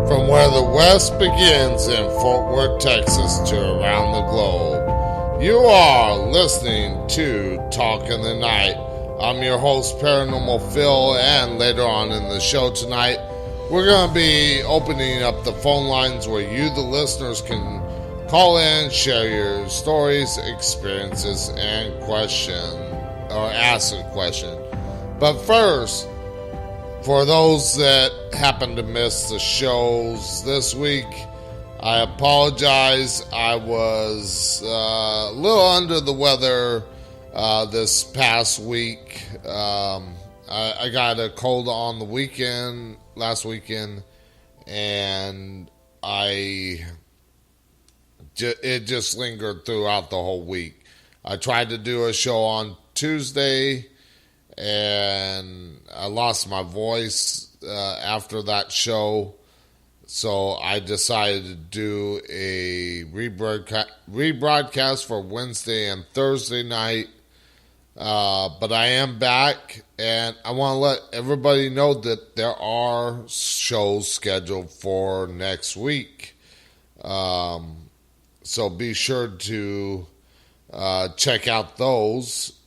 From where the West begins in Fort Worth, Texas, to around the globe, you are listening to Talk in the Night. I'm your host, Paranormal Phil, and later on in the show tonight, we're going to be opening up the phone lines where you, the listeners, can call in, share your stories, experiences, and ask a question. But first, for those that happen to miss the shows this week, I apologize. I was a little under the weather this past week. I got a cold on the last weekend, and it just lingered throughout the whole week. I tried to do a show on Tuesday, and I lost my voice after that show, so I decided to do a rebroadcast for Wednesday and Thursday night. But I am back, and I want to let everybody know that there are shows scheduled for next week. So be sure to check out those.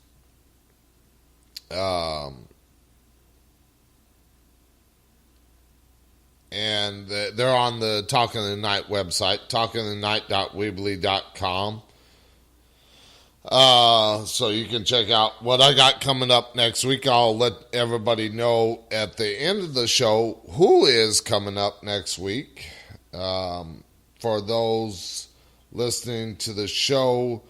And they're on the Talk in the Night website, talkinthenight.weebly.com. So you can check out what I got coming up next week. I'll let everybody know at the end of the show who is coming up next week. For those listening to the show,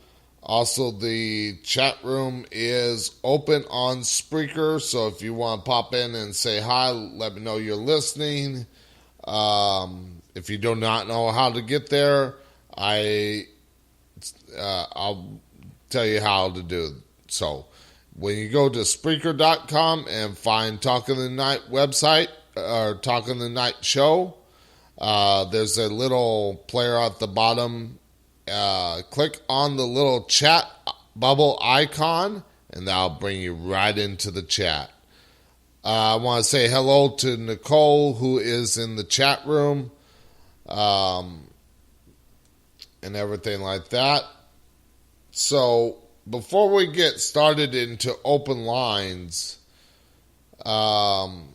also the chat room is open on Spreaker, so if you want to pop in and say hi, let me know you're listening. If you do not know how to get there, I'll tell you how to do it. So when you go to Spreaker.com and find Talk in the Night website, or Talk in the Night show, there's a little player at the bottom. Click on the little chat bubble icon, and that'll bring you right into the chat. I want to say hello to Nicole, who is in the chat room, and everything like that. So before we get started into open lines, I'm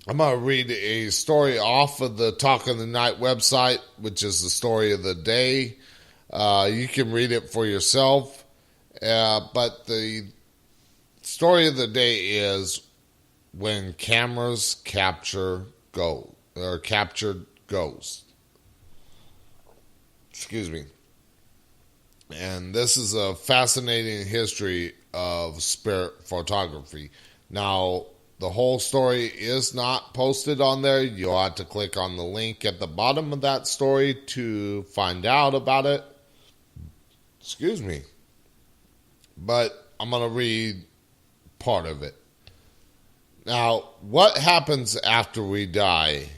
going to read a story off of the Talk in the Night website, which is the story of the day. You can read it for yourself. But the story of the day is when cameras captured ghosts. Excuse me. And this is a fascinating history of spirit photography. Now, the whole story is not posted on there. You'll have to click on the link at the bottom of that story to find out about it. Excuse me. But I'm going to read part of it. Now, what happens after we die?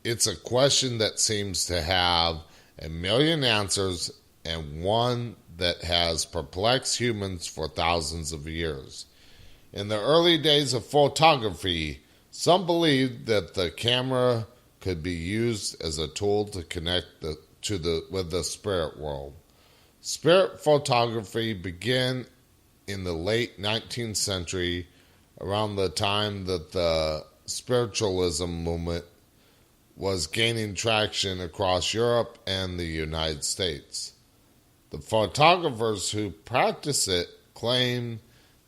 It's a question that seems to have a million answers, and one that has perplexed humans for thousands of years. In the early days of photography, some believed that the camera could be used as a tool to connect with the spirit world. Spirit photography began in the late 19th century, around the time that the spiritualism movement was gaining traction across Europe and the United States. The photographers who practiced it claimed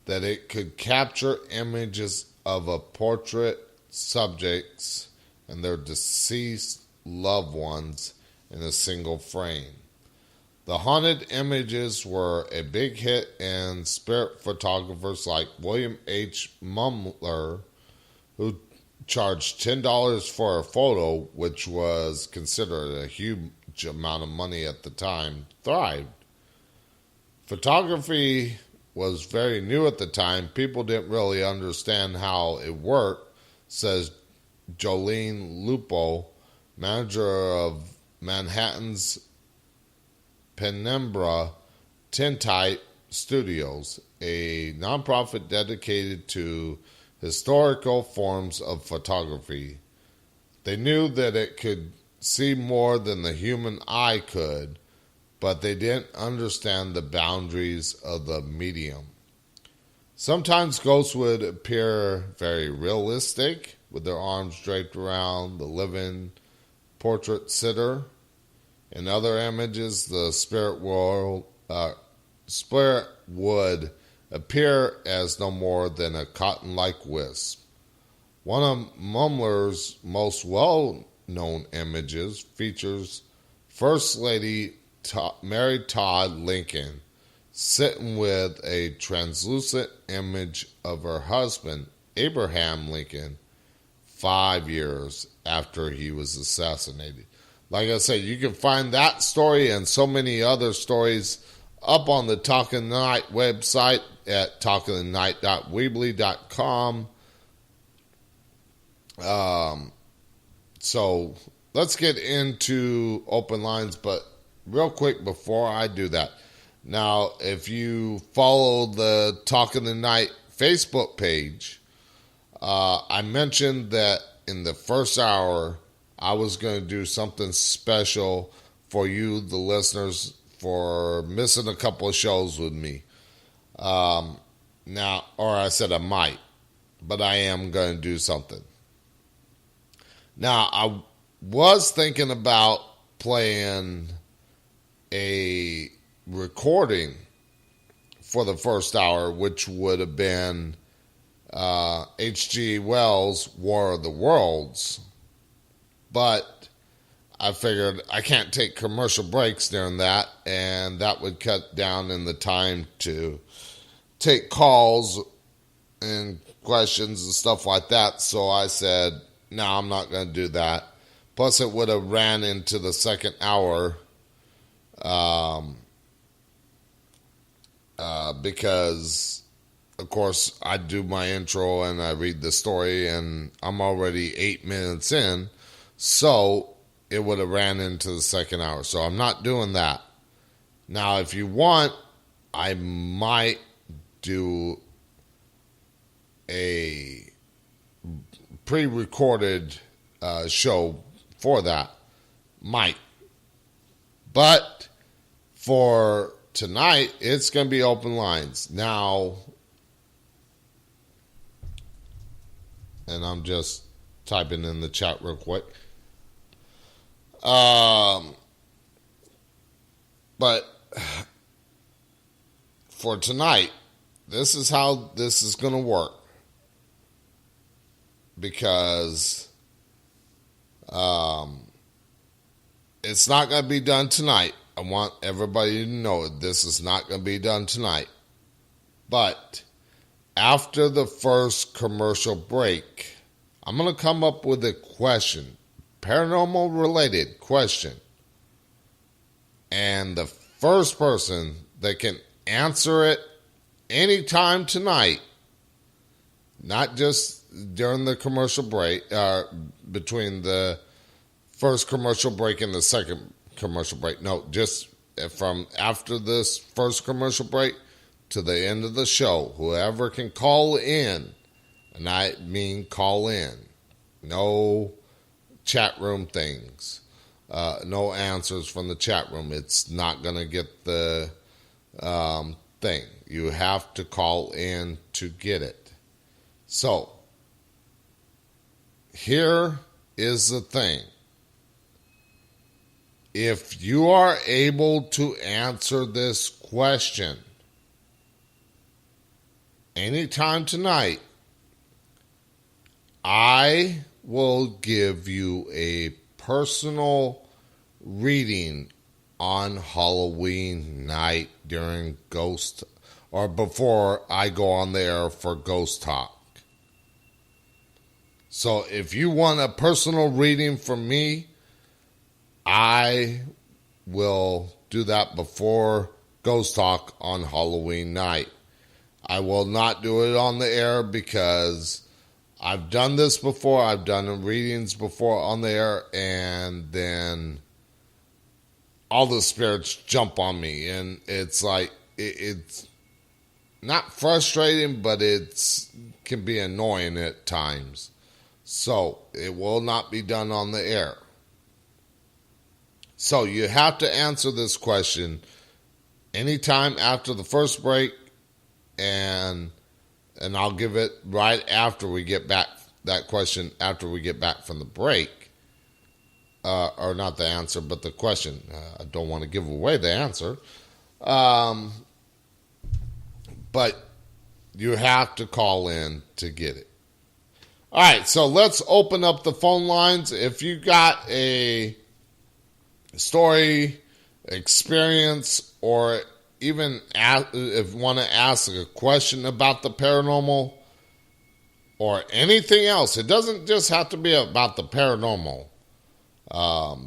that it could capture images of a portrait subjects and their deceased loved ones in a single frame. The haunted images were a big hit, and spirit photographers like William H. Mumler, who charged $10 for a photo, which was considered a huge amount of money at the time, thrived. Photography was very new at the time. People didn't really understand how it worked, says Jolene Lupo, manager of Manhattan's Penumbra Tintype Studios, a nonprofit dedicated to historical forms of photography. They knew that it could see more than the human eye could, but they didn't understand the boundaries of the medium. Sometimes ghosts would appear very realistic, with their arms draped around the living portrait sitter. In other images, the spirit would appear as no more than a cotton-like wisp. One of Mumler's most well-known images features First Lady Mary Todd Lincoln sitting with a translucent image of her husband, Abraham Lincoln, 5 years after he was assassinated. Like I said, you can find that story and so many other stories up on the Talking the Night website at talkingthenight.weebly.com. So let's get into open lines, but real quick before I do that. Now, if you follow the Talking the Night Facebook page, I mentioned that in the first hour, I was going to do something special for you, the listeners, for missing a couple of shows with me. Or I said I might, but I am going to do something. Now, I was thinking about playing a recording for the first hour, which would have been H.G. Wells' War of the Worlds. But I figured I can't take commercial breaks during that, and that would cut down in the time to take calls and questions and stuff like that. So I said, no, I'm not going to do that. Plus, it would have ran into the second hour because, of course, I do my intro and I read the story, and I'm already 8 minutes in. So it would have ran into the second hour. So I'm not doing that. Now, if you want, I might do a pre-recorded show for that. Might. But for tonight, it's going to be open lines. Now, and I'm just typing in the chat real quick. But for tonight, this is how this is going to work. Because it's not going to be done tonight. I want everybody to know this is not going to be done tonight. But after the first commercial break, I'm going to come up with a question, paranormal related question. And the first person that can answer it anytime tonight, not just during the commercial break, between the first commercial break and the second commercial break. No, just from after this first commercial break to the end of the show. Whoever can call in, and I mean call in. No chat room things. No answers from the chat room. It's not going to get the thing. You have to call in to get it. So, here is the thing. If you are able to answer this question anytime tonight, I will give you a personal reading on Halloween night during Ghost, or before I go on the air for Ghost Talk. So if you want a personal reading from me, I will do that before Ghost Talk on Halloween night. I will not do it on the air because I've done this before. I've done readings before on the air, and then all the spirits jump on me, and it's like, it's not frustrating, but it's can be annoying at times. So it will not be done on the air. So you have to answer this question anytime after the first break, and I'll give it right after we get back, that question after we get back from the break. Or not the answer, but the question. I don't want to give away the answer. But you have to call in to get it. All right, so let's open up the phone lines. If you got a story, experience, or even if you want to ask a question about the paranormal or anything else, it doesn't just have to be about the paranormal.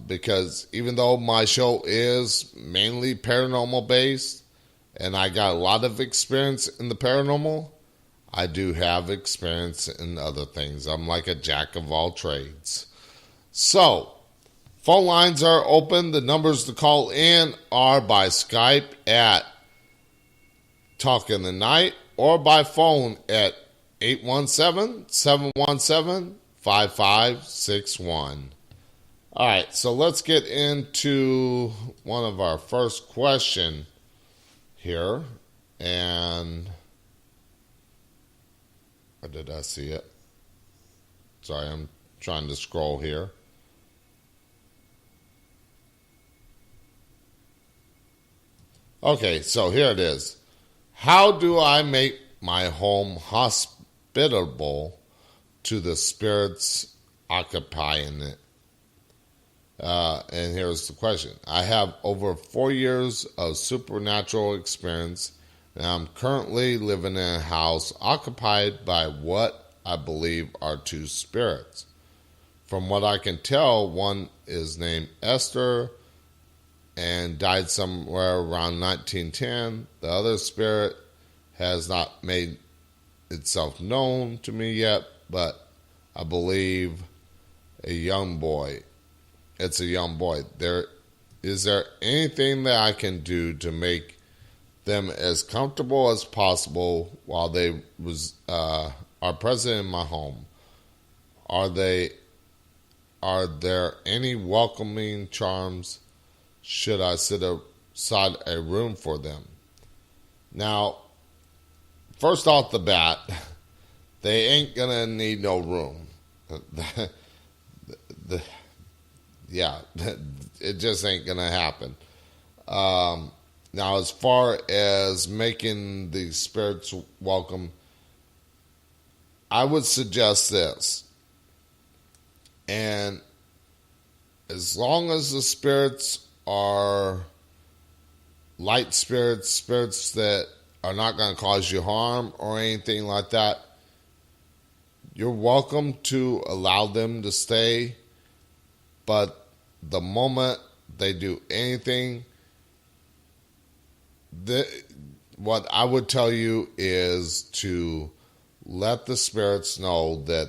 Because even though my show is mainly paranormal based and I got a lot of experience in the paranormal, I do have experience in other things. I'm like a jack of all trades. So, phone lines are open. The numbers to call in are by Skype at Talk in the Night or by phone at 817-717-5561. All right, so let's get into one of our first question here. And or did I see it? Sorry, I'm trying to scroll here. Okay, so here it is. How do I make my home hospitable to the spirits occupying it? And here's the question. I have over 4 years of supernatural experience, and I'm currently living in a house occupied by what I believe are two spirits. From what I can tell, one is named Esther and died somewhere around 1910. The other spirit has not made itself known to me yet, but I believe a young boy. It's a young boy. Is there anything that I can do to make them as comfortable as possible while they are present in my home? Are there any welcoming charms? Should I set aside a room for them? Now, first off the bat, they ain't gonna need no room. Yeah, it just ain't gonna happen. Now, as far as making the spirits welcome, I would suggest this. And as long as the spirits are light spirits, spirits that are not going to cause you harm or anything like that, you're welcome to allow them to stay. But the moment they do anything, what I would tell you is to let the spirits know that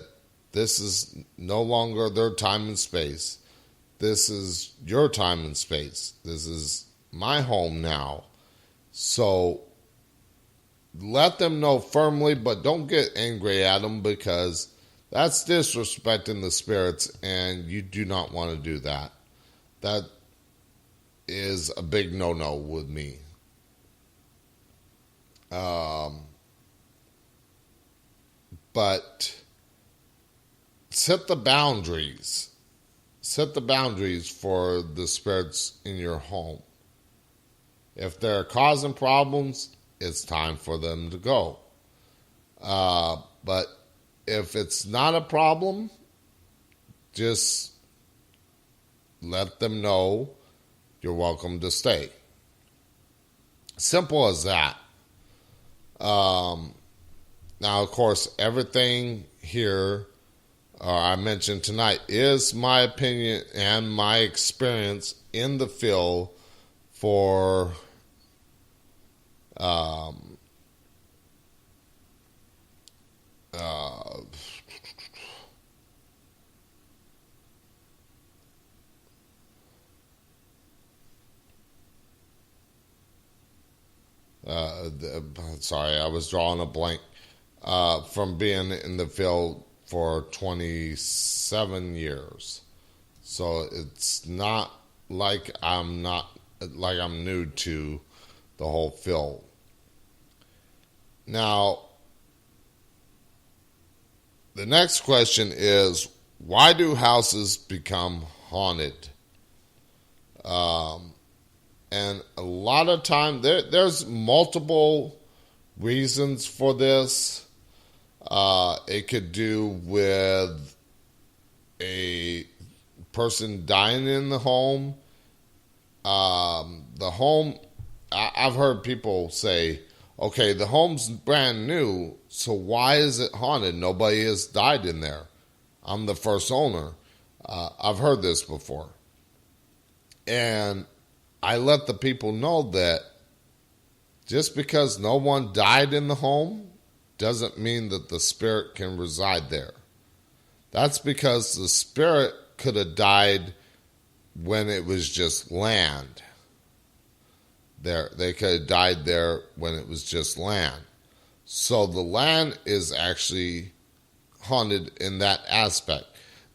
this is no longer their time and space. This is your time and space. This is my home now. So let them know firmly, but don't get angry at them, because that's disrespecting the spirits, and you do not want to do that. That is a big no-no with me. But set the boundaries. Set the boundaries for the spirits in your home. If they're causing problems, it's time for them to go. But if it's not a problem, just let them know you're welcome to stay. Simple as that. Now, of course, everything here I mentioned tonight is my opinion and my experience in the field for sorry, I was drawing a blank. From being in the field for 27 years. So it's not like I'm new to the whole field. Now, the next question is, why do houses become haunted? And a lot of time, there's multiple reasons for this. It could do with a person dying in the home. The home, I've heard people say, okay, the home's brand new, so why is it haunted? Nobody has died in there. I'm the first owner. I've heard this before. And I let the people know that just because no one died in the home doesn't mean that the spirit can reside there. That's because the spirit could have died when it was just land. They could have died there when it was just land. So the land is actually haunted in that aspect.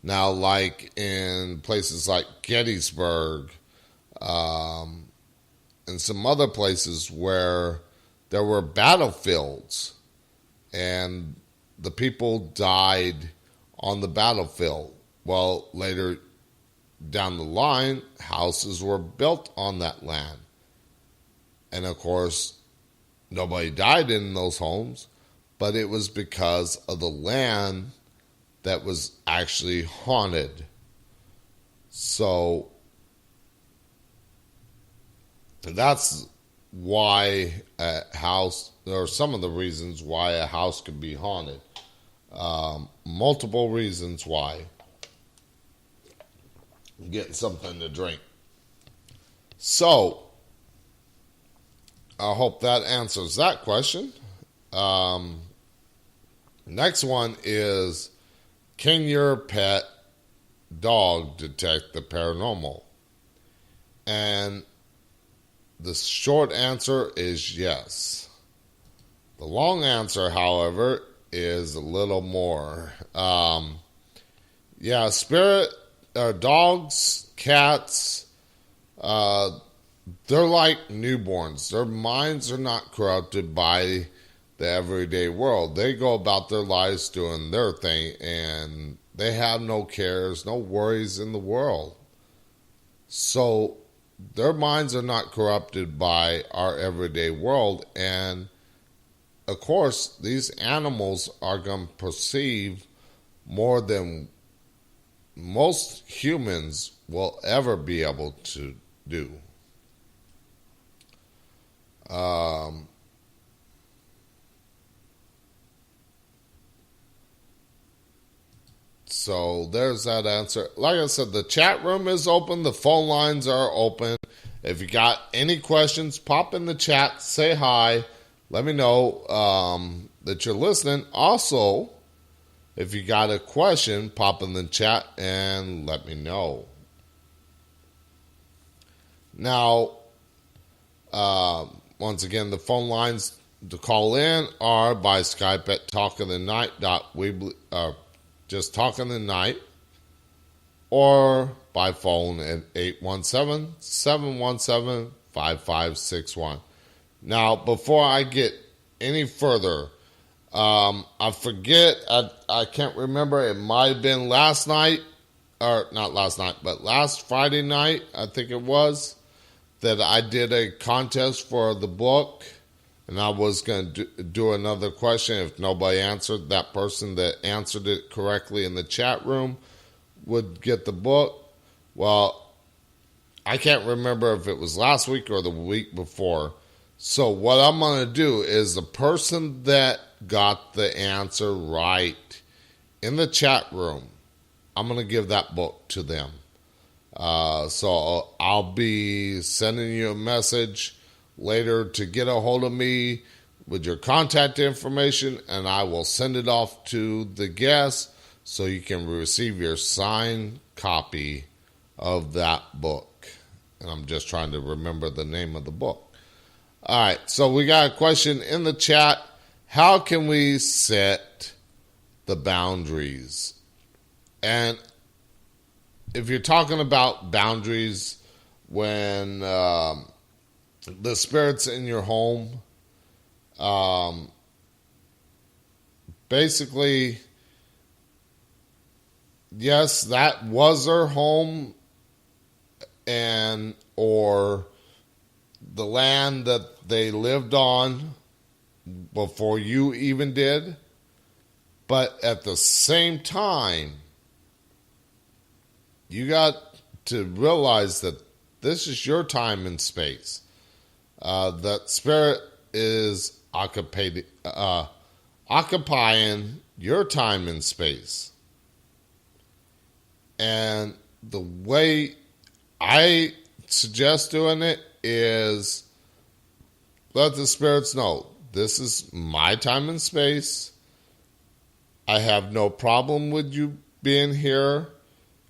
Now, like in places like Gettysburg, and some other places where there were battlefields and the people died on the battlefield. Well, later down the line, houses were built on that land. And of course, nobody died in those homes, but it was because of the land that was actually haunted. So that's why a house, or some of the reasons why a house could be haunted. Multiple reasons why. I'm getting something to drink. So, I hope that answers that question. Next one is, can your pet dog detect the paranormal? And the short answer is yes. The long answer, however, is a little more. Spirit, dogs, cats, they're like newborns. Their minds are not corrupted by the everyday world. They go about their lives doing their thing, and they have no cares, no worries in the world. So their minds are not corrupted by our everyday world. And of course, these animals are going to perceive more than most humans will ever be able to do. So there's that answer. Like I said, the chat room is open. The phone lines are open. If you got any questions, pop in the chat. Say hi. Let me know that you're listening. Also, if you got a question, pop in the chat and let me know. Now, once again, the phone lines to call in are by Skype at just talking the night, or by phone at 817-717-5561. Now, before I get any further, I forget, I can't remember, it might have been last night, or not last night, but last Friday night, I think it was, that I did a contest for the book. And I was going to do another question. If nobody answered, that person that answered it correctly in the chat room would get the book. Well, I can't remember if it was last week or the week before. So what I'm going to do is the person that got the answer right in the chat room, I'm going to give that book to them. So I'll be sending you a message later to get a hold of me with your contact information, and I will send it off to the guest so you can receive your signed copy of that book. And I'm just trying to remember the name of the book. All right, so we got a question in the chat. How can we set the boundaries? And if you're talking about boundaries when the spirits in your home, basically, yes, that was their home and or the land that they lived on before you even did. But at the same time, you got to realize that this is your time and space. That spirit is occupying your time and space. And the way I suggest doing it is let the spirits know this is my time and space. I have no problem with you being here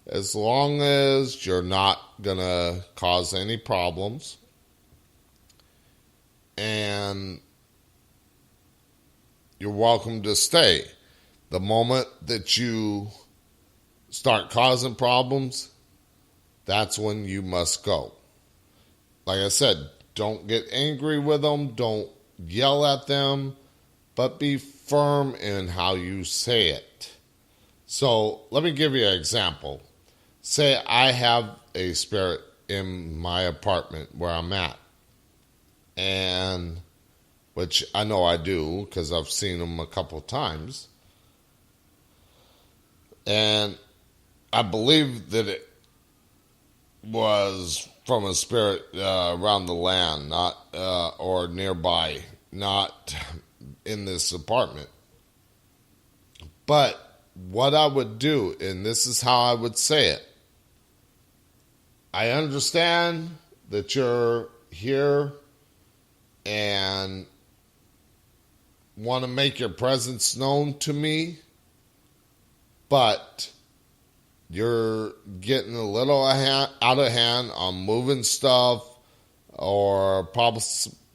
as long as you're not going to cause any problems. And you're welcome to stay. The moment that you start causing problems, that's when you must go. Like I said, don't get angry with them. Don't yell at them, but be firm in how you say it. So let me give you an example. Say I have a spirit in my apartment where I'm at, and which I know I do because I've seen them a couple of times. And I believe that it was from a spirit around the land, not or nearby, not in this apartment. But what I would do, and this is how I would say it, I understand that you're here and want to make your presence known to me, but you're getting a little out of hand on moving stuff or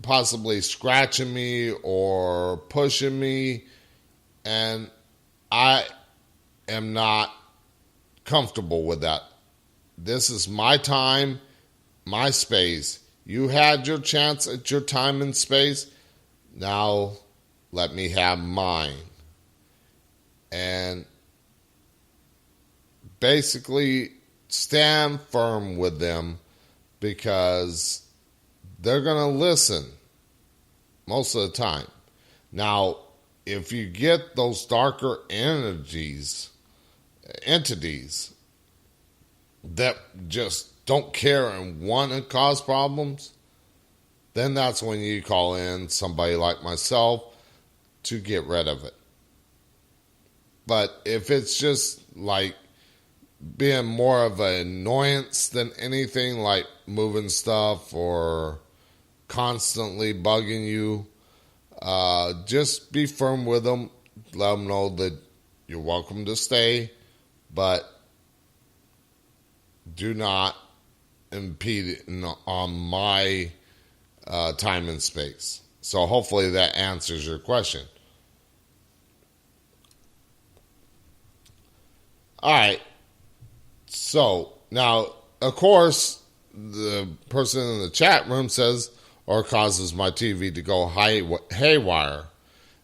possibly scratching me or pushing me, and I am not comfortable with that. This is my time, my space. You had your chance at your time and space. Now let me have mine. And basically stand firm with them because they're going to listen most of the time. Now, if you get those darker entities that just don't care and want to cause problems, then that's when you call in somebody like myself to get rid of it. But if it's just like being more of an annoyance than anything, like moving stuff or constantly bugging you, just be firm with them. Let them know that you're welcome to stay, but do not impede on my time and space. So hopefully that answers your question. All right. So now, of course, the person in the chat room says, or causes my TV to go haywire.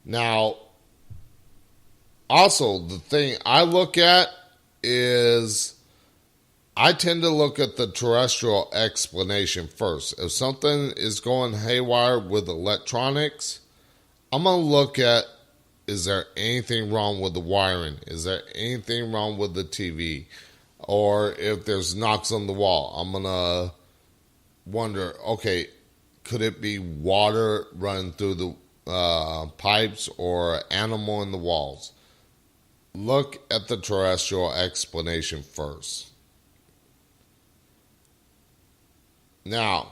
Now, also, the thing I look at is I tend to look at the terrestrial explanation first. If something is going haywire with electronics, I'm going to look at, is there anything wrong with the wiring? Is there anything wrong with the TV? Or if there's knocks on the wall, I'm going to wonder, okay, could it be water running through the pipes or animal in the walls? Look at the terrestrial explanation first. Now,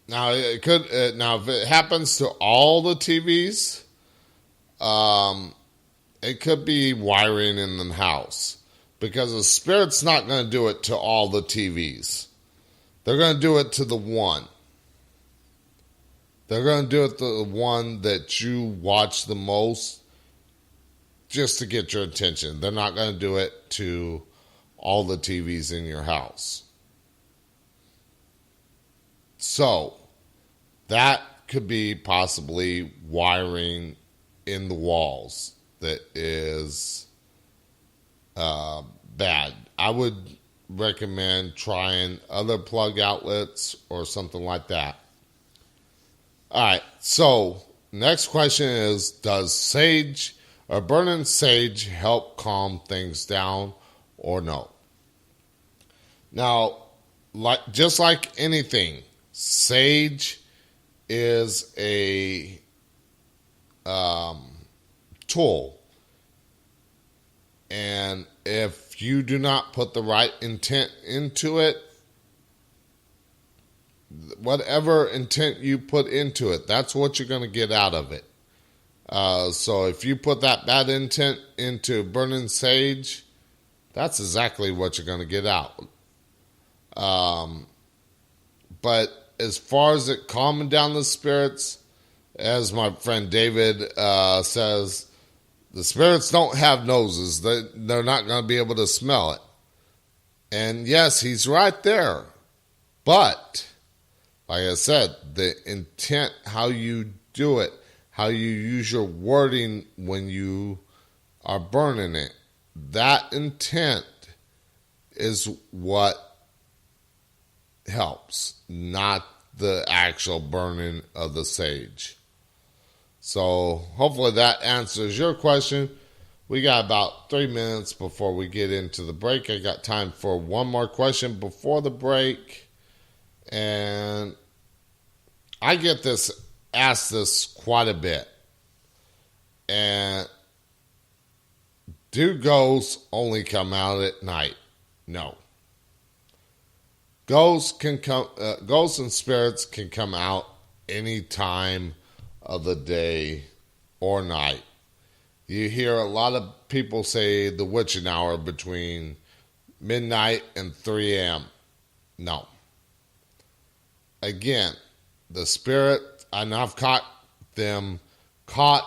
it could. Now, if it happens to all the TVs, it could be wiring in the house because the spirit's not going to do it to all the TVs. They're going to do it to the one. They're going to do it to the one that you watch the most just to get your attention. They're not going to do it to all the TVs in your house. So, that could be possibly wiring in the walls that is bad. I would recommend trying other plug outlets or something like that. All right, so next question is, does sage or burning sage help calm things down or no? Now, just like anything, sage is a tool. And if you do not put the right intent into it, whatever intent you put into it, that's what you're going to get out of it. So if you put that bad intent into burning sage, that's exactly what you're going to get out. But as far as it calming down the spirits, as my friend David says, the spirits don't have noses. They're not going to be able to smell it. And yes, he's right there. But, like I said, the intent, how you do it, how you use your wording when you are burning it, that intent is what helps, not the actual burning of the sage. So hopefully that answers your question. We got about 3 minutes before we get into the break. I got time for one more question before the break. And I get asked this quite a bit. And do ghosts only come out at night? No. Ghosts and spirits can come out any time of the day or night. You hear a lot of people say the witching hour between midnight and 3 a.m. No. Again, the spirit, and I've caught them caught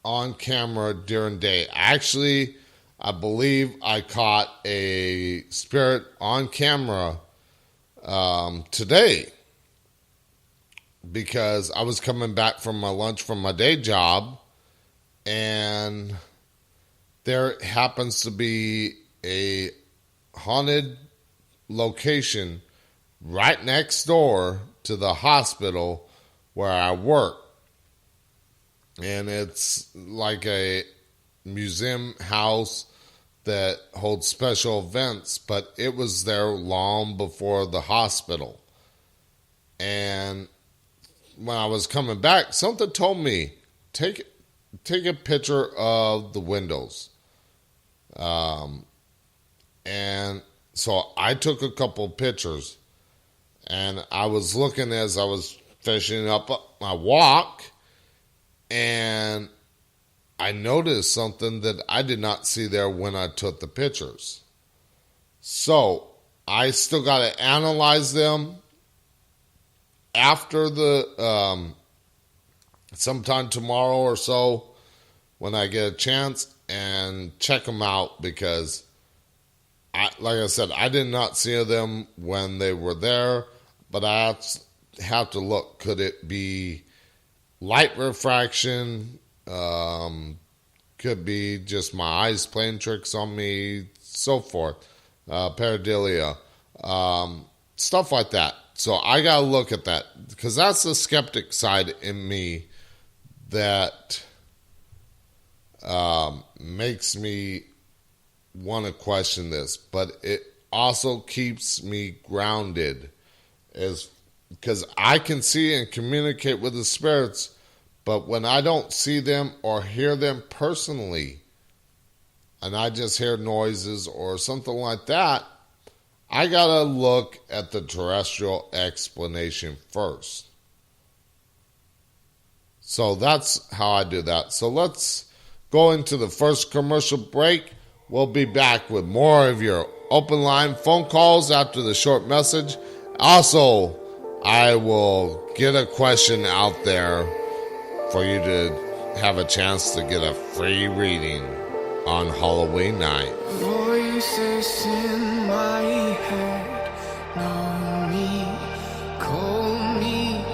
on camera during day. Actually, I believe I caught a spirit on camera today, because I was coming back from my lunch from my day job, and there happens to be a haunted location right next door to the hospital where I work. And it's like a museum house that holds special events, but it was there long before the hospital. And when I was coming back, something told me, take a picture of the windows. And so I took a couple pictures, and I was looking as I was finishing up my walk, and I noticed something that I did not see there when I took the pictures. So I still got to analyze them after the sometime tomorrow or so when I get a chance, and check them out, because like I said, I did not see them when they were there, but I have to look. Could it be light refraction? Could be just my eyes playing tricks on me, so forth. Pareidolia, stuff like that. So I got to look at that, because that's the skeptic side in me that makes me want to question this. But it also keeps me grounded, because I can see and communicate with the spirits, but when I don't see them or hear them personally, and I just hear noises or something like that, I gotta look at the terrestrial explanation first. So that's how I do that. So let's go into the first commercial break. We'll be back with more of your open line phone calls after the short message. Also, I will get a question out there for you to have a chance to get a free reading on Halloween night. Voices in my head, know me, call me,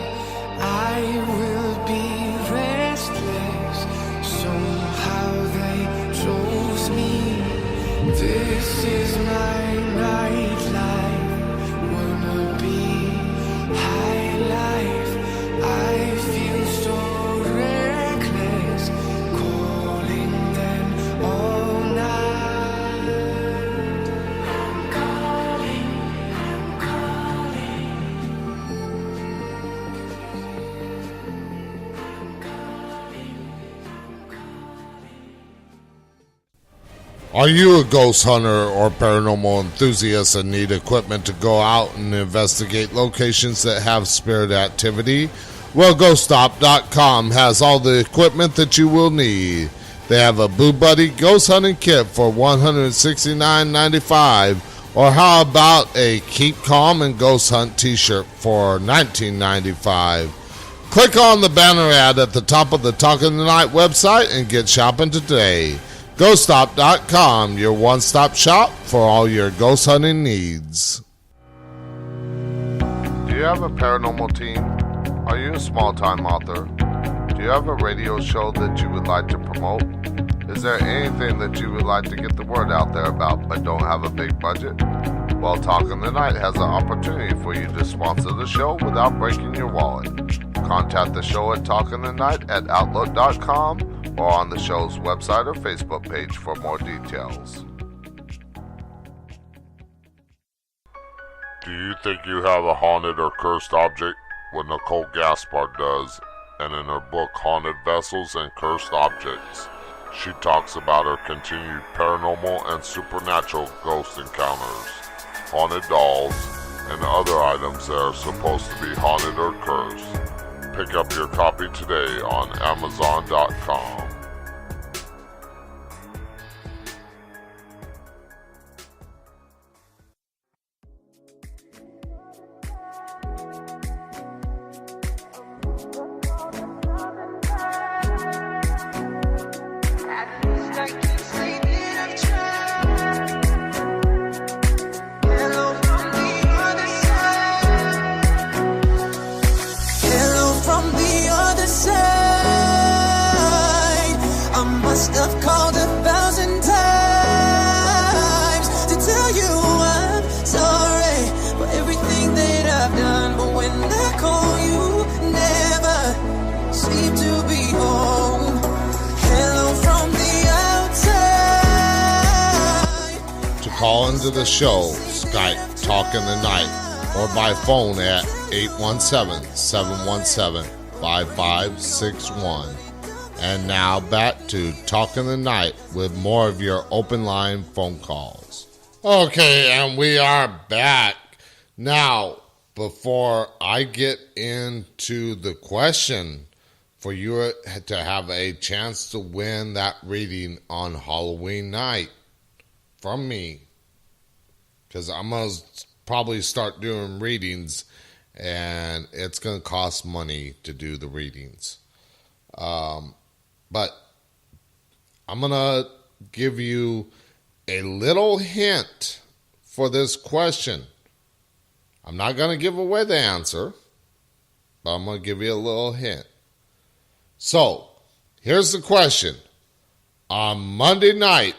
I will be restless, somehow they chose me, this is my nightlife, wanna be high life, I feel so reckless, calling them all night. I'm calling. Are you a ghost hunter or paranormal enthusiast and need equipment to go out and investigate locations that have spirit activity? Well, GhostStop.com has all the equipment that you will need. They have a Boo Buddy ghost hunting kit for $169.95, or how about a Keep Calm and Ghost Hunt t-shirt for $19.95. Click on the banner ad at the top of the Talking the Night website and get shopping today. GhostStop.com, your one-stop shop for all your ghost hunting needs. Do you have a paranormal team? Are you a small-time author? Do you have a radio show that you would like to promote? Is there anything that you would like to get the word out there about but don't have a big budget? Well, Talking the Night has an opportunity for you to sponsor the show without breaking your wallet. Contact the show at talkingthenight@outlook.com or on the show's website or Facebook page for more details. Do you think you have a haunted or cursed object? Well, Nicole Gaspard does, and in her book Haunted Vessels and Cursed Objects, she talks about her continued paranormal and supernatural ghost encounters, haunted dolls, and other items that are supposed to be haunted or cursed. Pick up your copy today on Amazon.com. I've called 1,000 times to tell you I'm sorry for everything that I've done, but when I call you, never seem to be home. Hello from the outside. To call into the show, Skype Talking the Night, or by phone at 817-717-5561. And now back to Talking the Night with more of your open line phone calls. Okay, and we are back. Now, before I get into the question for you to have a chance to win that reading on Halloween night from me, because I'm going to probably start doing readings, and it's going to cost money to do the readings. But I'm going to give you a little hint for this question. I'm not going to give away the answer, but I'm going to give you a little hint. So, here's the question. On Monday night,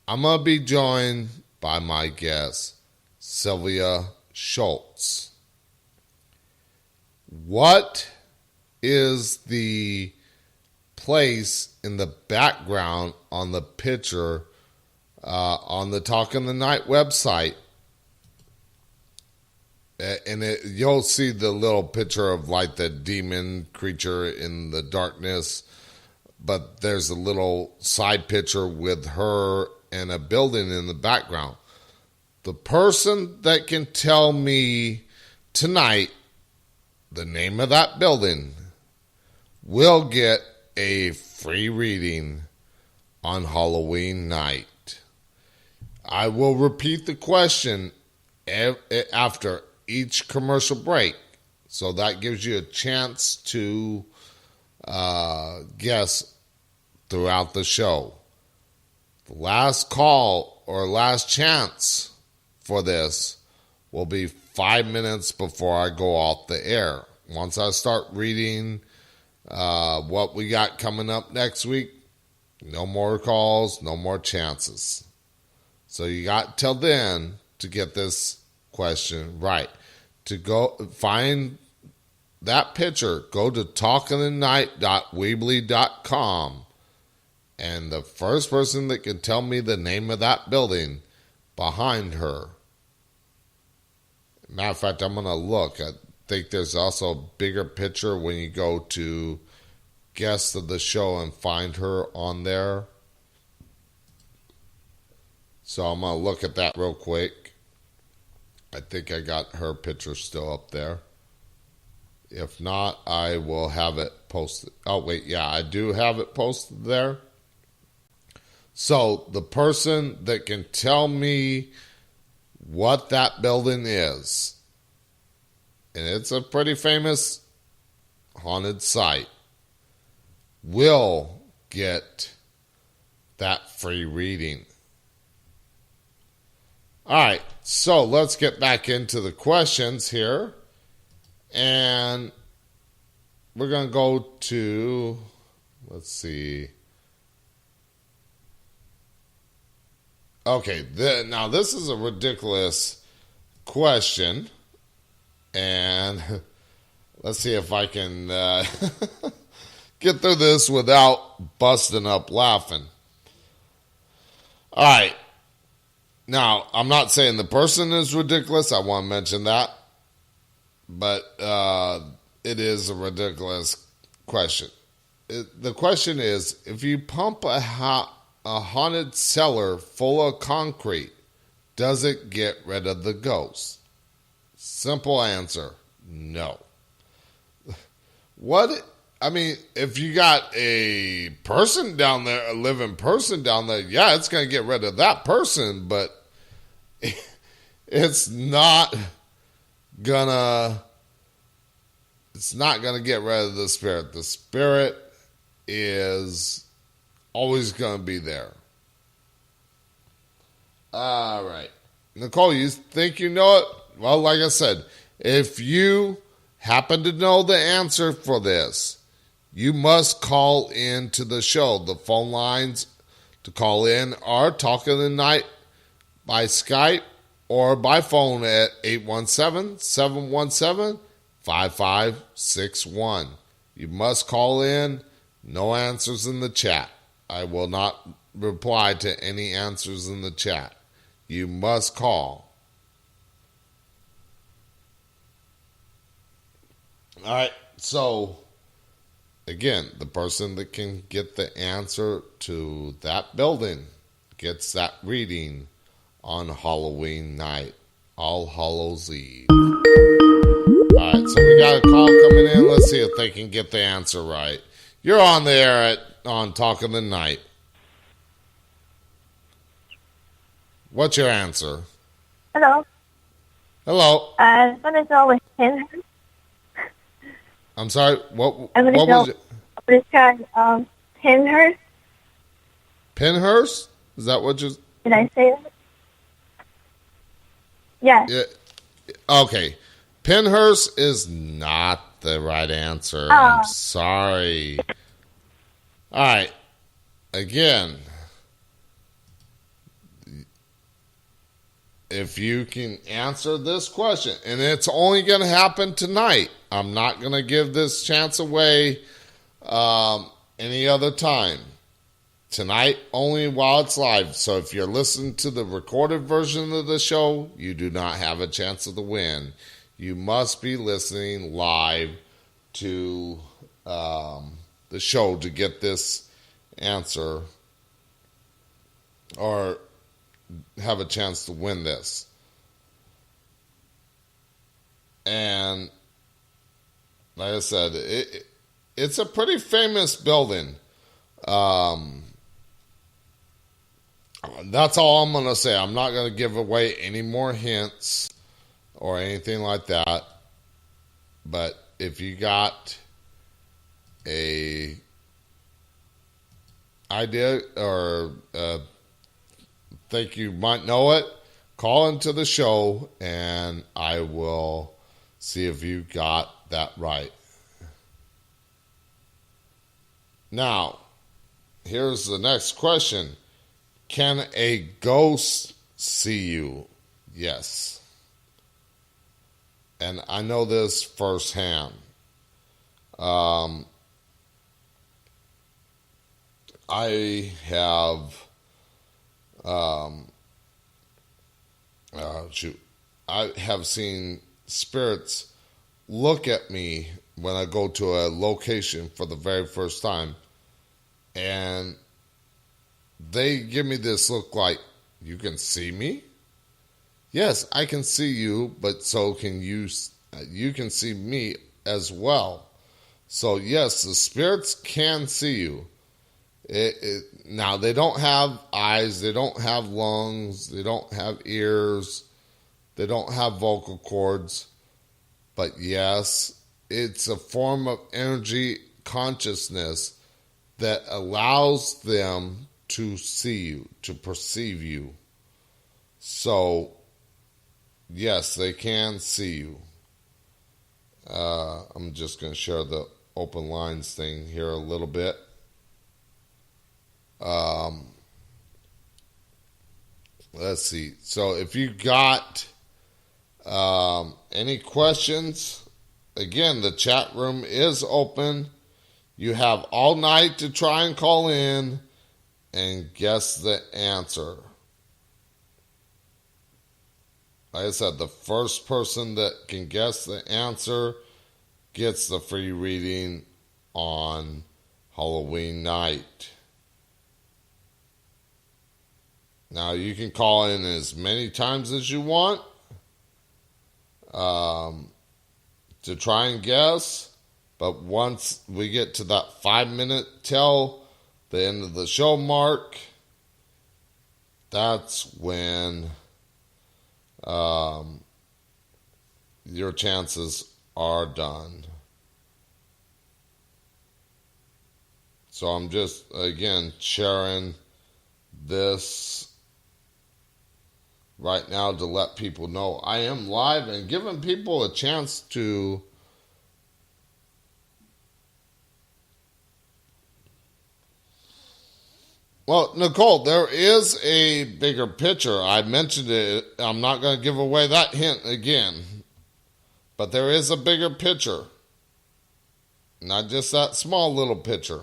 I'm going to be joined by my guest, Sylvia Schultz. What is the place in the background on the picture on the Talking the Night website? And you'll see the little picture of like the demon creature in the darkness, but there's a little side picture with her and a building in the background. The person that can tell me tonight the name of that building will get a free reading on Halloween night. I will repeat the question after each commercial break. So that gives you a chance to guess throughout the show. The last call or last chance for this will be 5 minutes before I go off the air. Once I start reading what we got coming up next week, no more calls, no more chances. So you got till then to get this question right. To go find that picture, go to talkingthenight.weebly.com, and the first person that can tell me the name of that building behind her. Matter of fact, I'm going to look. I think there's also a bigger picture when you go to guest of the show and find her on there. So I'm going to look at that real quick. I think I got her picture still up there. If not, I will have it posted. Oh, wait, yeah, I do have it posted there. So the person that can tell me what that building is, and it's a pretty famous haunted site, will get that free reading. All right, so let's get back into the questions here. And we're going to go to, let's see. Okay, now this is a ridiculous question. And let's see if I can get through this without busting up laughing. All right. Now, I'm not saying the person is ridiculous. I want to mention that. But it is a ridiculous question. The question is, if you pump a haunted cellar full of concrete, does it get rid of the ghost? Simple answer, no. If you got a person down there, a living person down there, yeah, it's going to get rid of that person, but it's not gonna get rid of the spirit. The spirit is always gonna be there. All right, Nicole, you think you know it? Well, like I said, if you happen to know the answer for this, you must call in to the show. The phone lines to call in are Talking the Night by Skype or by phone at 817-717-5561. You must call in. No answers in the chat. I will not reply to any answers in the chat. You must call. All right, so again, the person that can get the answer to that building gets that reading on Halloween night, All Hallows Eve. All right, so we got a call coming in. Let's see if they can get the answer right. You're on the air on Talking the Night. What's your answer? Hello. Hello. I want to know with Pinhurst. I'm sorry. What I want to was know it? which kind Pinhurst. Pinhurst? Is that what you? Did I say that? Yes. Yeah. Okay. Pinhurst is not the right answer. Oh. I'm sorry. All right. Again, if you can answer this question, and it's only going to happen tonight. I'm not going to give this chance away any other time. Tonight, only while it's live. So if you're listening to the recorded version of the show, you do not have a chance of the win. You must be listening live to the show to get this answer or have a chance to win this. And like I said, it's a pretty famous building. That's all I'm going to say. I'm not going to give away any more hints or anything like that. But if you got a idea or think you might know it, call into the show and I will see if you got that right. Now, here's the next question. Can a ghost see you? Yes. And I know this firsthand. I have, I have seen spirits look at me when I go to a location for the very first time, and they give me this look like, you can see me? Yes, I can see you, but so can you. You can see me as well. So yes, the spirits can see you. Now, they don't have eyes, they don't have lungs, they don't have ears, they don't have vocal cords. But yes, it's a form of energy consciousness that allows them to see you, to perceive you. So, yes, they can see you. I'm just going to share the open lines thing here a little bit. Let's see. So if you got any questions, again, the chat room is open. You have all night to try and call in and guess the answer. Like I said, the first person that can guess the answer gets the free reading on Halloween night. Now, you can call in as many times as you want to try and guess. But once we get to that 5-minute till the end of the show mark, that's when your chances are done. So I'm just, again, sharing this right now to let people know I am live and giving people a chance to well, Nicole, there is a bigger picture. I mentioned it. I'm not going to give away that hint again. But there is a bigger picture. Not just that small little picture.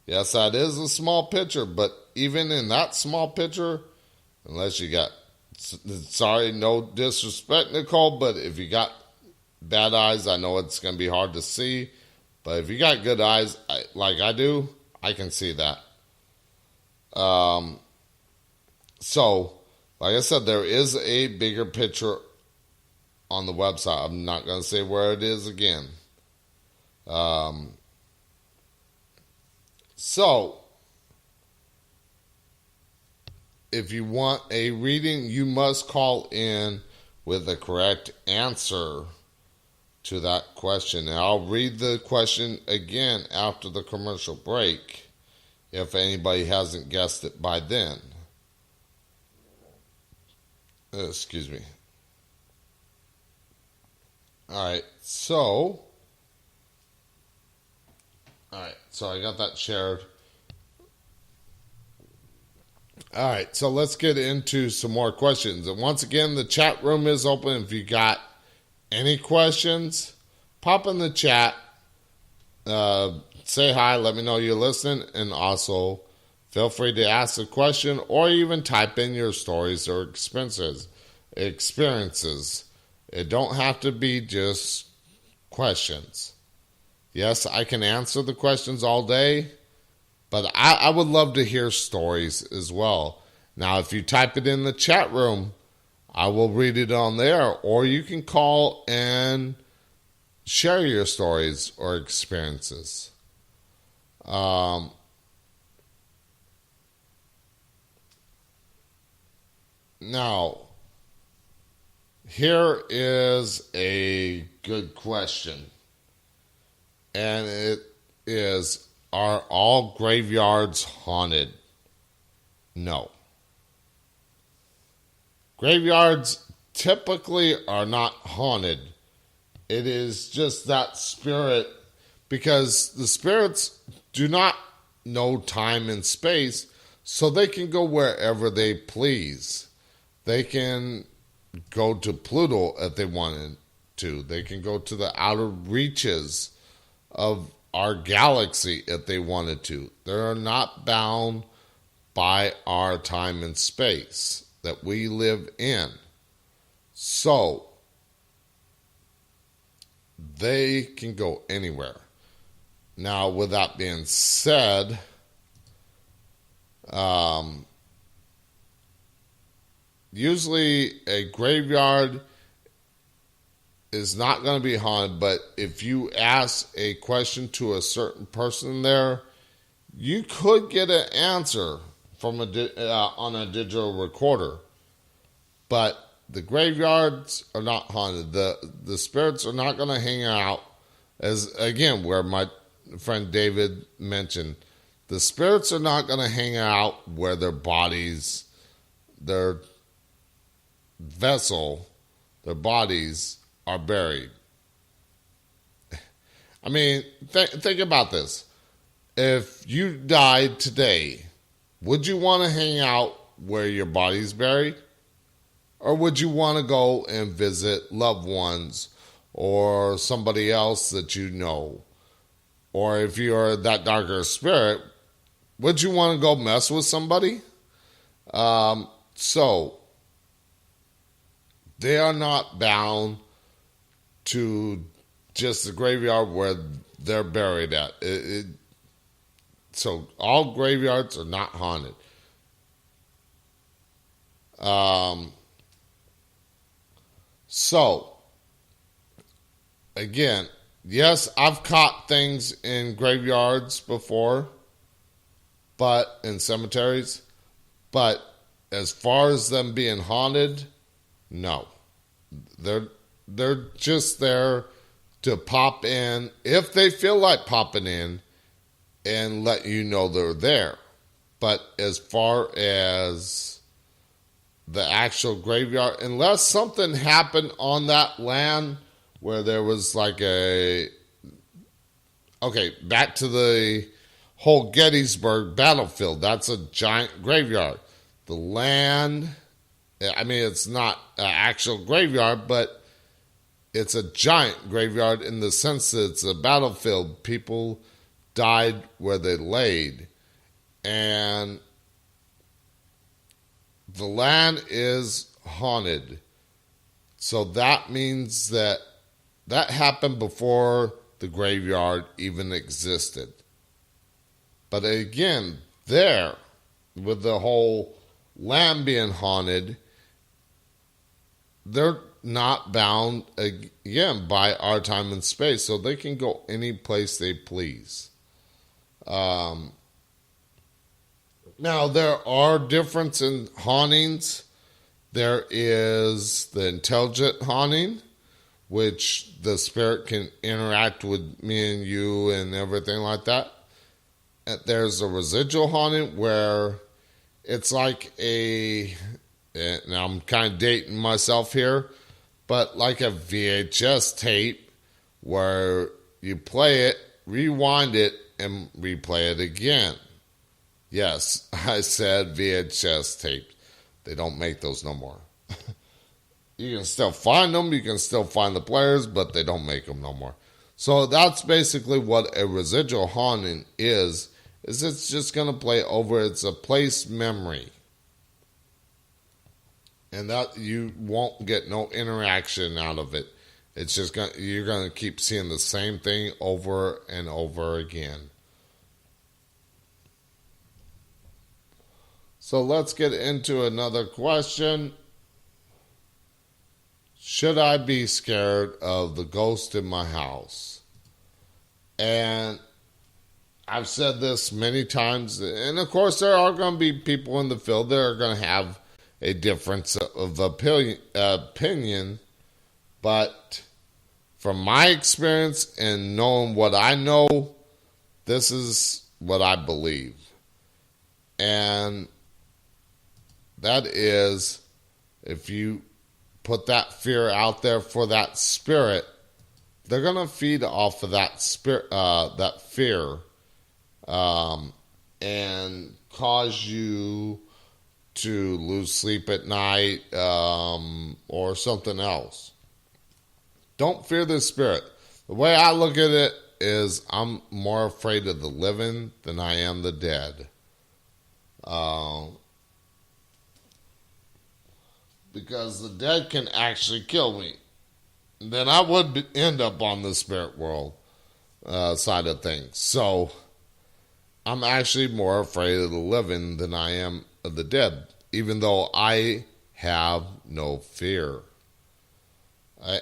Yes, that is a small picture, but even in that small picture, unless you got, sorry, no disrespect, Nicole, but if you got bad eyes, I know it's going to be hard to see. But if you got good eyes, like I do, I can see that. So, like I said, there is a bigger picture on the website. I'm not going to say where it is again. So, if you want a reading, you must call in with the correct answer to that question. And I'll read the question again after the commercial break, if anybody hasn't guessed it by then. Excuse me. All right, so I got that shared. All right, so let's get into some more questions. And once again, the chat room is open. If you got any questions, pop in the chat. Say hi, let me know you're listening, and also feel free to ask a question or even type in your stories or experiences. It don't have to be just questions. Yes, I can answer the questions all day, but I would love to hear stories as well. Now, if you type it in the chat room, I will read it on there, or you can call and share your stories or experiences. Now, here is a good question. And it is, are all graveyards haunted? No. Graveyards typically are not haunted. It is just that spirit, because the spirits do not know time and space, so they can go wherever they please. They can go to Pluto if they wanted to. They can go to the outer reaches of our galaxy if they wanted to. They're not bound by our time and space that we live in. So, they can go anywhere. Now, with that being said, usually a graveyard is not going to be haunted, but if you ask a question to a certain person there, you could get an answer from on a digital recorder. But the graveyards are not haunted. The spirits are not going to hang out, as again, where my friend David mentioned, the spirits are not going to hang out where their bodies, their vessel, their bodies are buried. I mean, think about this. If you died today, would you want to hang out where your body's buried? Or would you want to go and visit loved ones or somebody else that you know? Or if you're that darker spirit, would you want to go mess with somebody? So, they are not bound to just the graveyard where they're buried at. So, all graveyards are not haunted. So, again, yes, I've caught things in graveyards before, but in cemeteries. But as far as them being haunted, no. They're just there to pop in if they feel like popping in and let you know they're there. But as far as the actual graveyard, unless something happened on that land where there was like back to the whole Gettysburg battlefield. That's a giant graveyard. The land, I mean, it's not an actual graveyard, but it's a giant graveyard in the sense that it's a battlefield. People died where they laid. And the land is haunted. So that means that happened before the graveyard even existed. But again, there, with the whole land being haunted, they're not bound, again, by our time and space. So they can go any place they please. Now, there are differences in hauntings. There is the intelligent haunting, which the spirit can interact with me and you and everything like that. And there's a residual haunting where it's like and I'm kind of dating myself here, but like a VHS tape where you play it, rewind it, and replay it again. Yes, I said VHS tapes. They don't make those no more. You can still find them. You can still find the players, but they don't make them no more. So that's basically what a residual haunting is it's just going to play over. It's a place memory. And that you won't get no interaction out of it. It's just you're going to keep seeing the same thing over and over again. So let's get into another question. Should I be scared of the ghost in my house? And I've said this many times, and of course there are going to be people in the field that are going to have a difference of opinion, but from my experience and knowing what I know, this is what I believe. And that is, if you put that fear out there for that spirit, they're going to feed off of that spirit, that fear, and cause you to lose sleep at night, or something else. Don't fear the spirit. The way I look at it is I'm more afraid of the living than I am the dead. Because the dead can actually kill me. Then I would end up on the spirit world side of things. So I'm actually more afraid of the living than I am of the dead, even though I have no fear.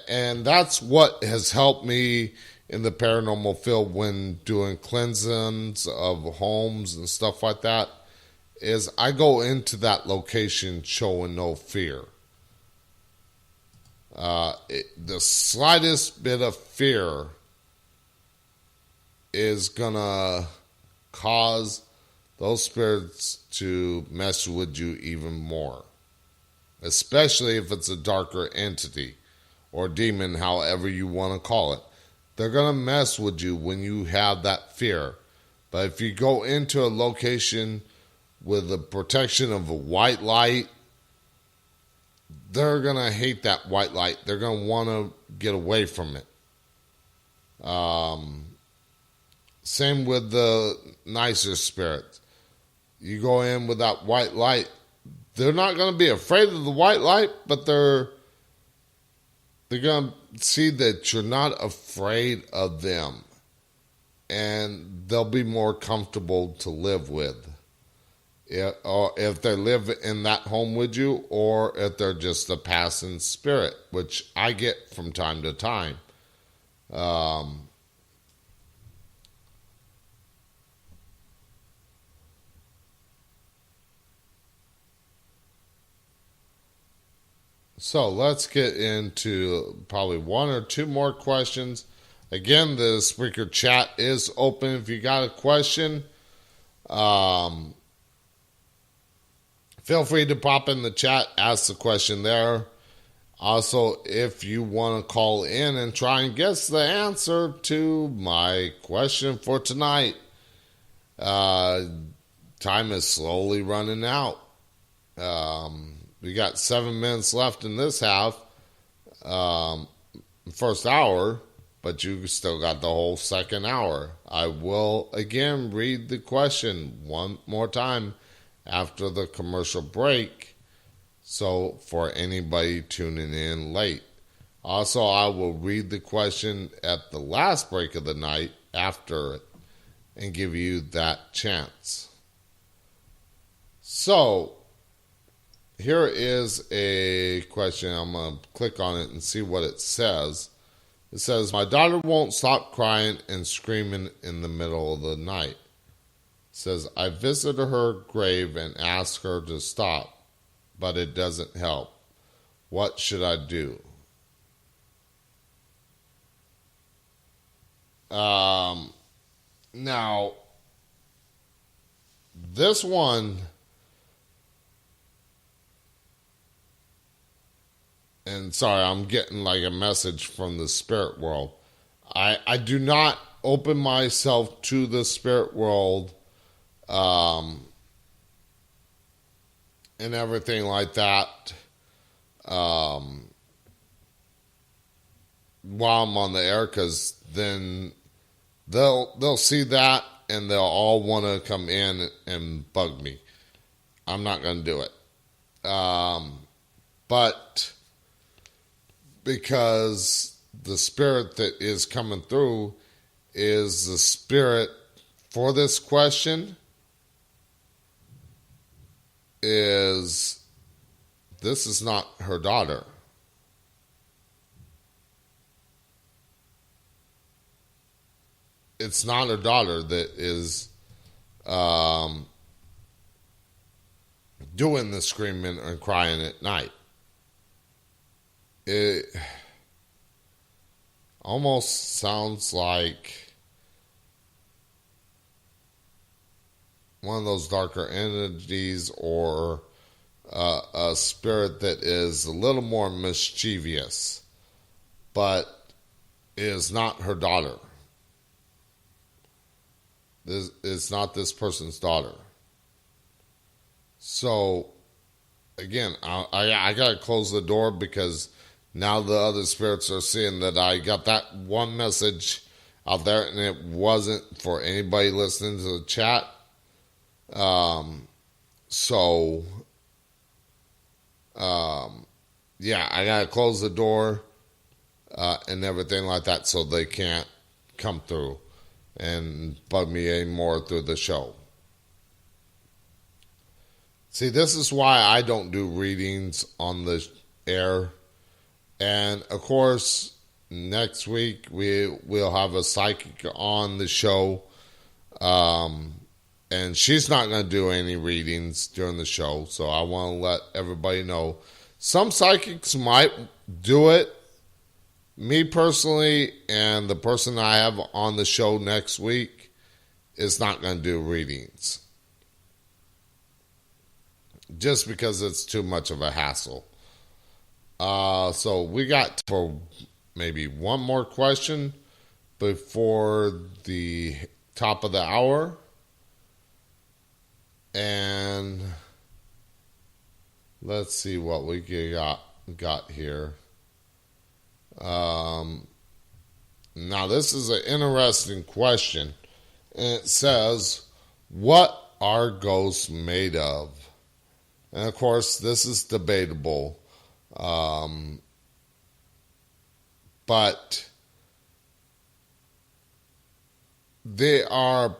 And that's what has helped me in the paranormal field when doing cleansings of homes and stuff like that, is I go into that location showing no fear. The slightest bit of fear is gonna cause those spirits to mess with you even more, especially if it's a darker entity or demon, however you want to call it. They're gonna mess with you when you have that fear. But if you go into a location with the protection of a white light, they're going to hate that white light. They're going to want to get away from it. Same with the nicer spirits. You go in with that white light, they're not going to be afraid of the white light, but they're going to see that you're not afraid of them. And they'll be more comfortable to live with. Or if they live in that home with you, or if they're just a passing spirit, which I get from time to time. So let's get into probably one or two more questions. Again, the Spreaker chat is open. If you got a question, feel free to pop in the chat, ask the question there. Also, if you want to call in and try and guess the answer to my question for tonight, time is slowly running out. We got 7 minutes left in this half, first hour, but you still got the whole second hour. I will again read the question one more time after the commercial break, so for anybody tuning in late. Also, I will read the question at the last break of the night after it and give you that chance. So, here is a question. I'm going to click on it and see what it says. It says, my daughter won't stop crying and screaming in the middle of the night. Says, I visited her grave and asked her to stop, but it doesn't help. What should I do? Now, this one, and sorry, I'm getting like a message from the spirit world. I do not open myself to the spirit world and everything like that while I'm on the air, because then they'll see that and they'll all want to come in and bug me. I'm not going to do it. But because the spirit that is coming through is the spirit for this question, this is not her daughter. It's not her daughter that is doing the screaming and crying at night. It almost sounds like one of those darker entities, or a spirit that is a little more mischievous, but is not her daughter. It's not this person's daughter. So, again, I got to close the door, because now the other spirits are seeing that I got that one message out there, and it wasn't for anybody listening to the chat. Yeah, I got to close the door and everything like that, so they can't come through and bug me anymore through the show. See, this is why I don't do readings on the air. And, of course, next week we'll have a psychic on the show. And she's not going to do any readings during the show, so I want to let everybody know. Some psychics might do it. Me personally, and the person I have on the show next week, is not going to do readings, just because it's too much of a hassle. So we got for maybe one more question before the top of the hour. And let's see what we got here. Now this is an interesting question. And it says, what are ghosts made of? And of course, this is debatable. But they are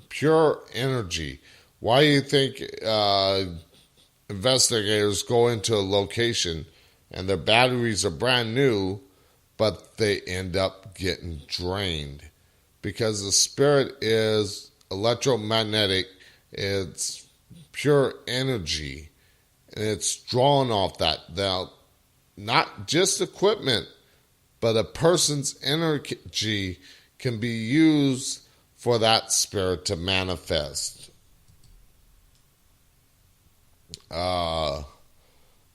pure energy. Why do you think investigators go into a location and their batteries are brand new, but they end up getting drained? Because the spirit is electromagnetic, it's pure energy, and it's drawn off that. Now, not just equipment, but a person's energy can be used for that spirit to manifest.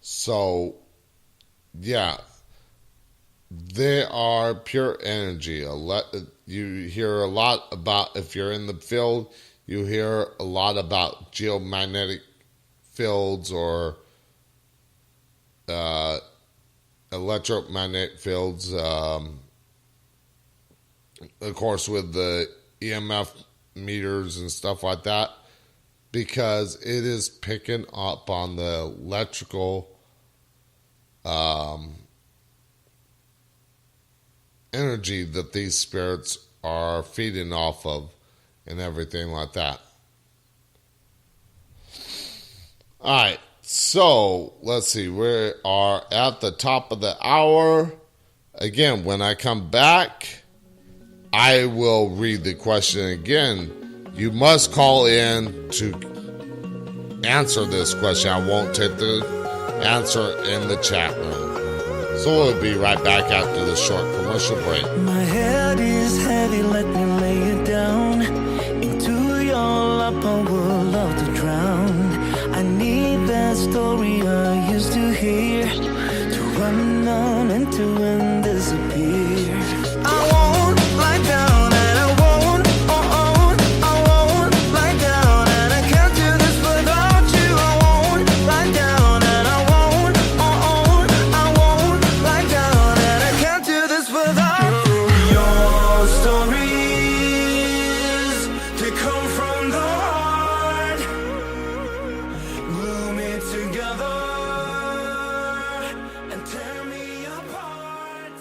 So, yeah, they are pure energy. You hear a lot about, if you're in the field, you hear a lot about geomagnetic fields or electromagnetic fields. Of course, with the EMF meters and stuff like that, because it is picking up on the electrical energy that these spirits are feeding off of and everything like that. Alright, so let's see, we are at the top of the hour. Again, when I come back, I will read the question again. You must call in to answer this question. I won't take the answer in the chat room. So we'll be right back after this short commercial break. My head is heavy, let me lay it down into your lap. I would love to drown. I need that story I used to hear, to run on and to end disappear. I won't lie down and I won't, I won't lie down, and I can't do this without you. I won't lie down and I won't, I won't lie down, and I can't do this without you. Your stories, they come from the heart, glue me together and tear me apart.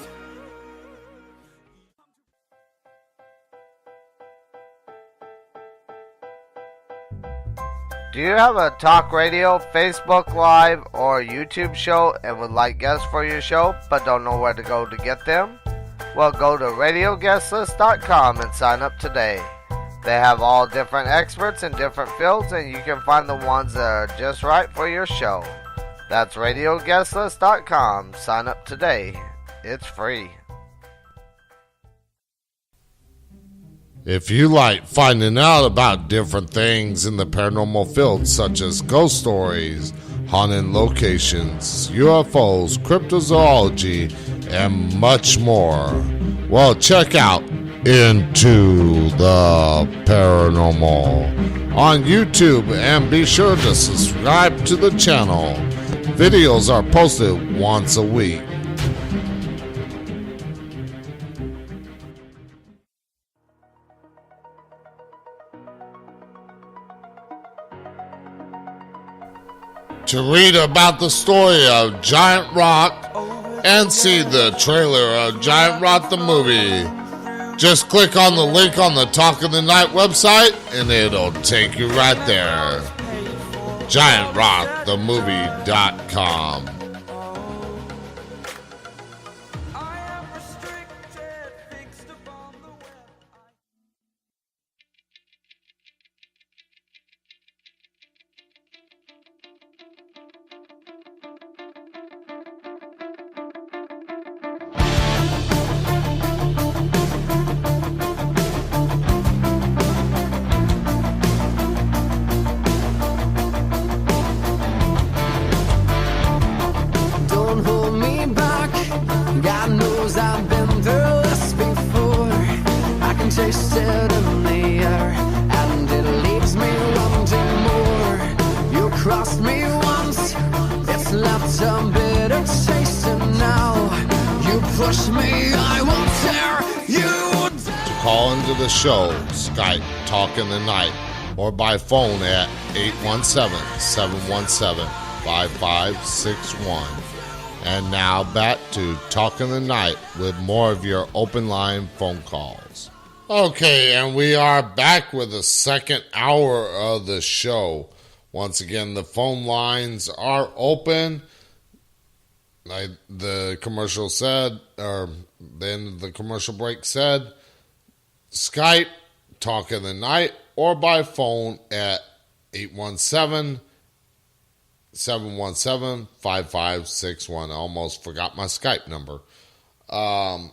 Do you have a talk radio, Facebook Live, or YouTube show and would like guests for your show but don't know where to go to get them? Well, go to radioguestlist.com and sign up today. They have all different experts in different fields, and you can find the ones that are just right for your show. That's RadioGuestList.com. Sign up today. It's free. If you like finding out about different things in the paranormal field, such as ghost stories, haunted locations, UFOs, cryptozoology, and much more, well, check out Into the Paranormal on YouTube, and be sure to subscribe to the channel. Videos are posted once a week. To read about the story of Giant Rock and see the trailer of Giant Rock the movie, just click on the link on the Talk of the Night website and it'll take you right there. GiantRockTheMovie.com. Don't hold me back. God knows I've been through this before. I can taste it in the air, and it leaves me wanting more. You crossed me once, it's left a bitter taste, and now you push me, I won't tear you down. To call into the show, Skype Talk in the Night, or by phone at 817-717-5561. And now back to Talk in the Night with more of your open line phone calls. Okay, and we are back with the second hour of the show. Once again, the phone lines are open. Like the commercial said, or then the commercial break said, Skype Talk in the Night or by phone at 817-717-5561. I almost forgot my Skype number. Now,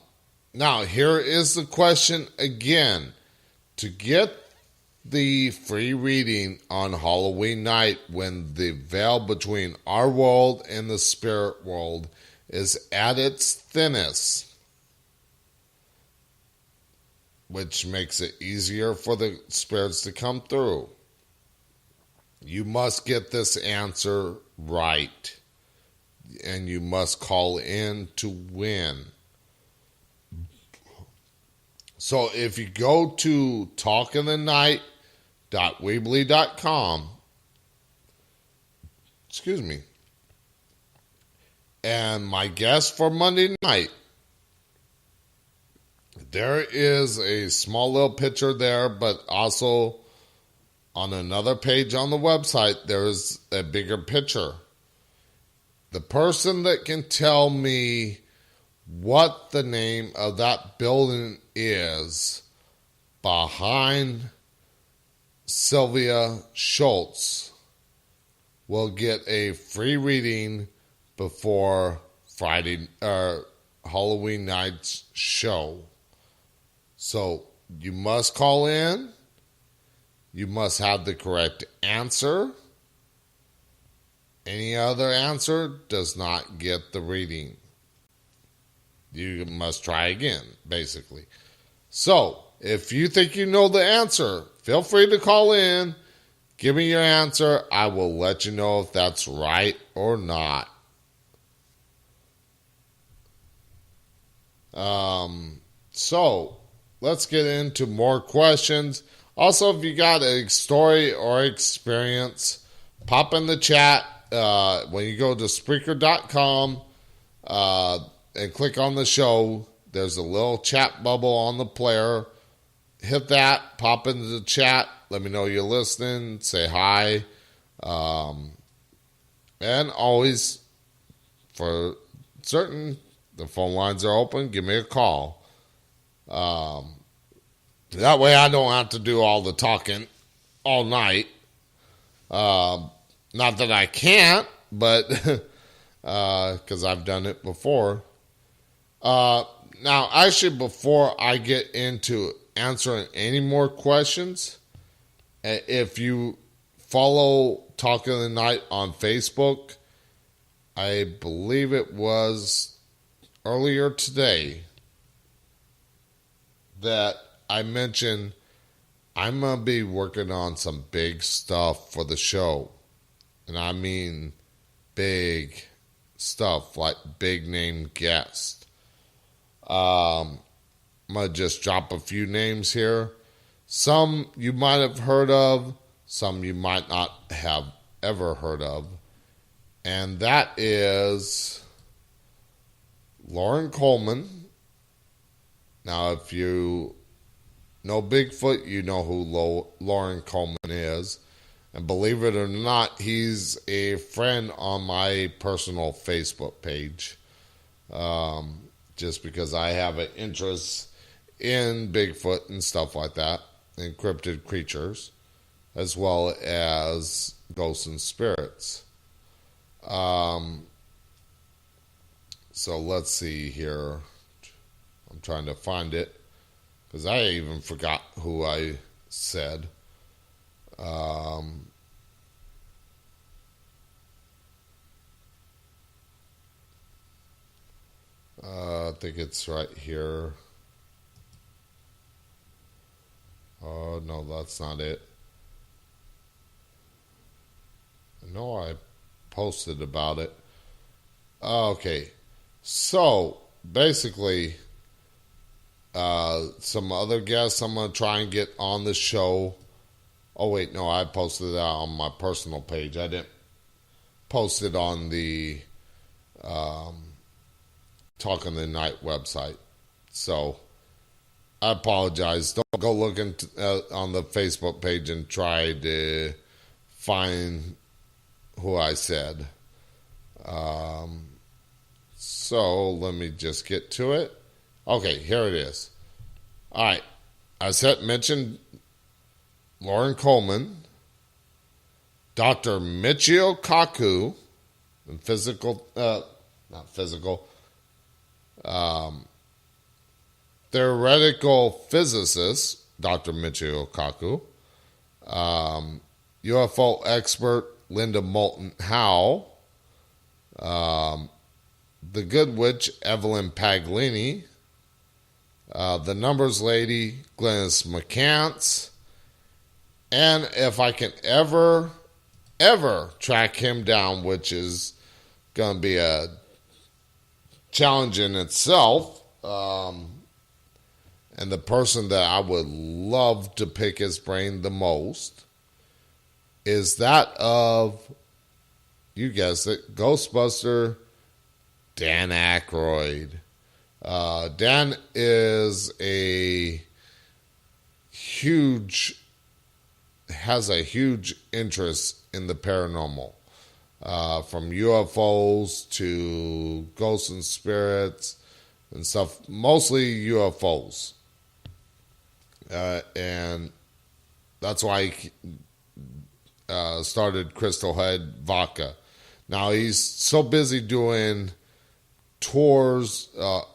here is the question again. To get the free reading on Halloween night, when the veil between our world and the spirit world is at its thinnest, which makes it easier for the spirits to come through, you must get this answer right, and you must call in to win. So if you go to talkinthe.night.weebly.com, excuse me, and my guest for Monday night, there is a small little picture there, but also on another page on the website, there is a bigger picture. The person that can tell me what the name of that building is behind Sylvia Schultz will get a free reading before Friday or Halloween night's show. So you must call in. You must have the correct answer. Any other answer does not get the reading. You must try again, basically. So, if you think you know the answer, feel free to call in. Give me your answer. I will let you know if that's right or not. So, let's get into more questions. Also, if you got a story or experience, pop in the chat. When you go to Spreaker.com and click on the show, there's a little chat bubble on the player. Hit that, pop into the chat, let me know you're listening, say hi. And always, for certain, the phone lines are open, give me a call. That way I don't have to do all the talking all night. Not that I can't, but because I've done it before. Now, actually, before I get into answering any more questions, if you follow Talk of the Night on Facebook, I believe it was earlier today that I mentioned I'm going to be working on some big stuff for the show. And I mean big stuff, like big name guests. I'm going to just drop a few names here. Some you might have heard of, some you might not have ever heard of. And that is Lauren Coleman. Now, if you know Bigfoot, you know who Lauren Coleman is. And believe it or not, he's a friend on my personal Facebook page. Just because I have an interest in Bigfoot and stuff like that, and cryptid creatures, as well as ghosts and spirits. So let's see here. I'm trying to find it, because I even forgot who I said. I think it's right here. Oh, no, that's not it. I know I posted about it. Okay. So, basically, some other guests I'm going to try and get on the show. Oh, wait, no, I posted that on my personal page. I didn't post it on the Talk in the Night website. So, I apologize. Don't go looking on the Facebook page and try to find who I said. So, let me just get to it. Okay, here it is. All right. I mentioned Lauren Coleman, Dr. Michio Kaku, and theoretical physicist, Dr. Michio Kaku, UFO expert, Linda Moulton Howe, the Good Witch, Evelyn Paglini, the Numbers Lady, Glennis McCants, and if I can ever track him down, which is going to be a challenge in itself, and the person that I would love to pick his brain the most is that of, you guessed it, Ghostbuster Dan Aykroyd. Dan has a huge interest in the paranormal, from UFOs to ghosts and spirits and stuff, mostly UFOs. And that's why he started Crystal Head Vodka. Now he's so busy doing tours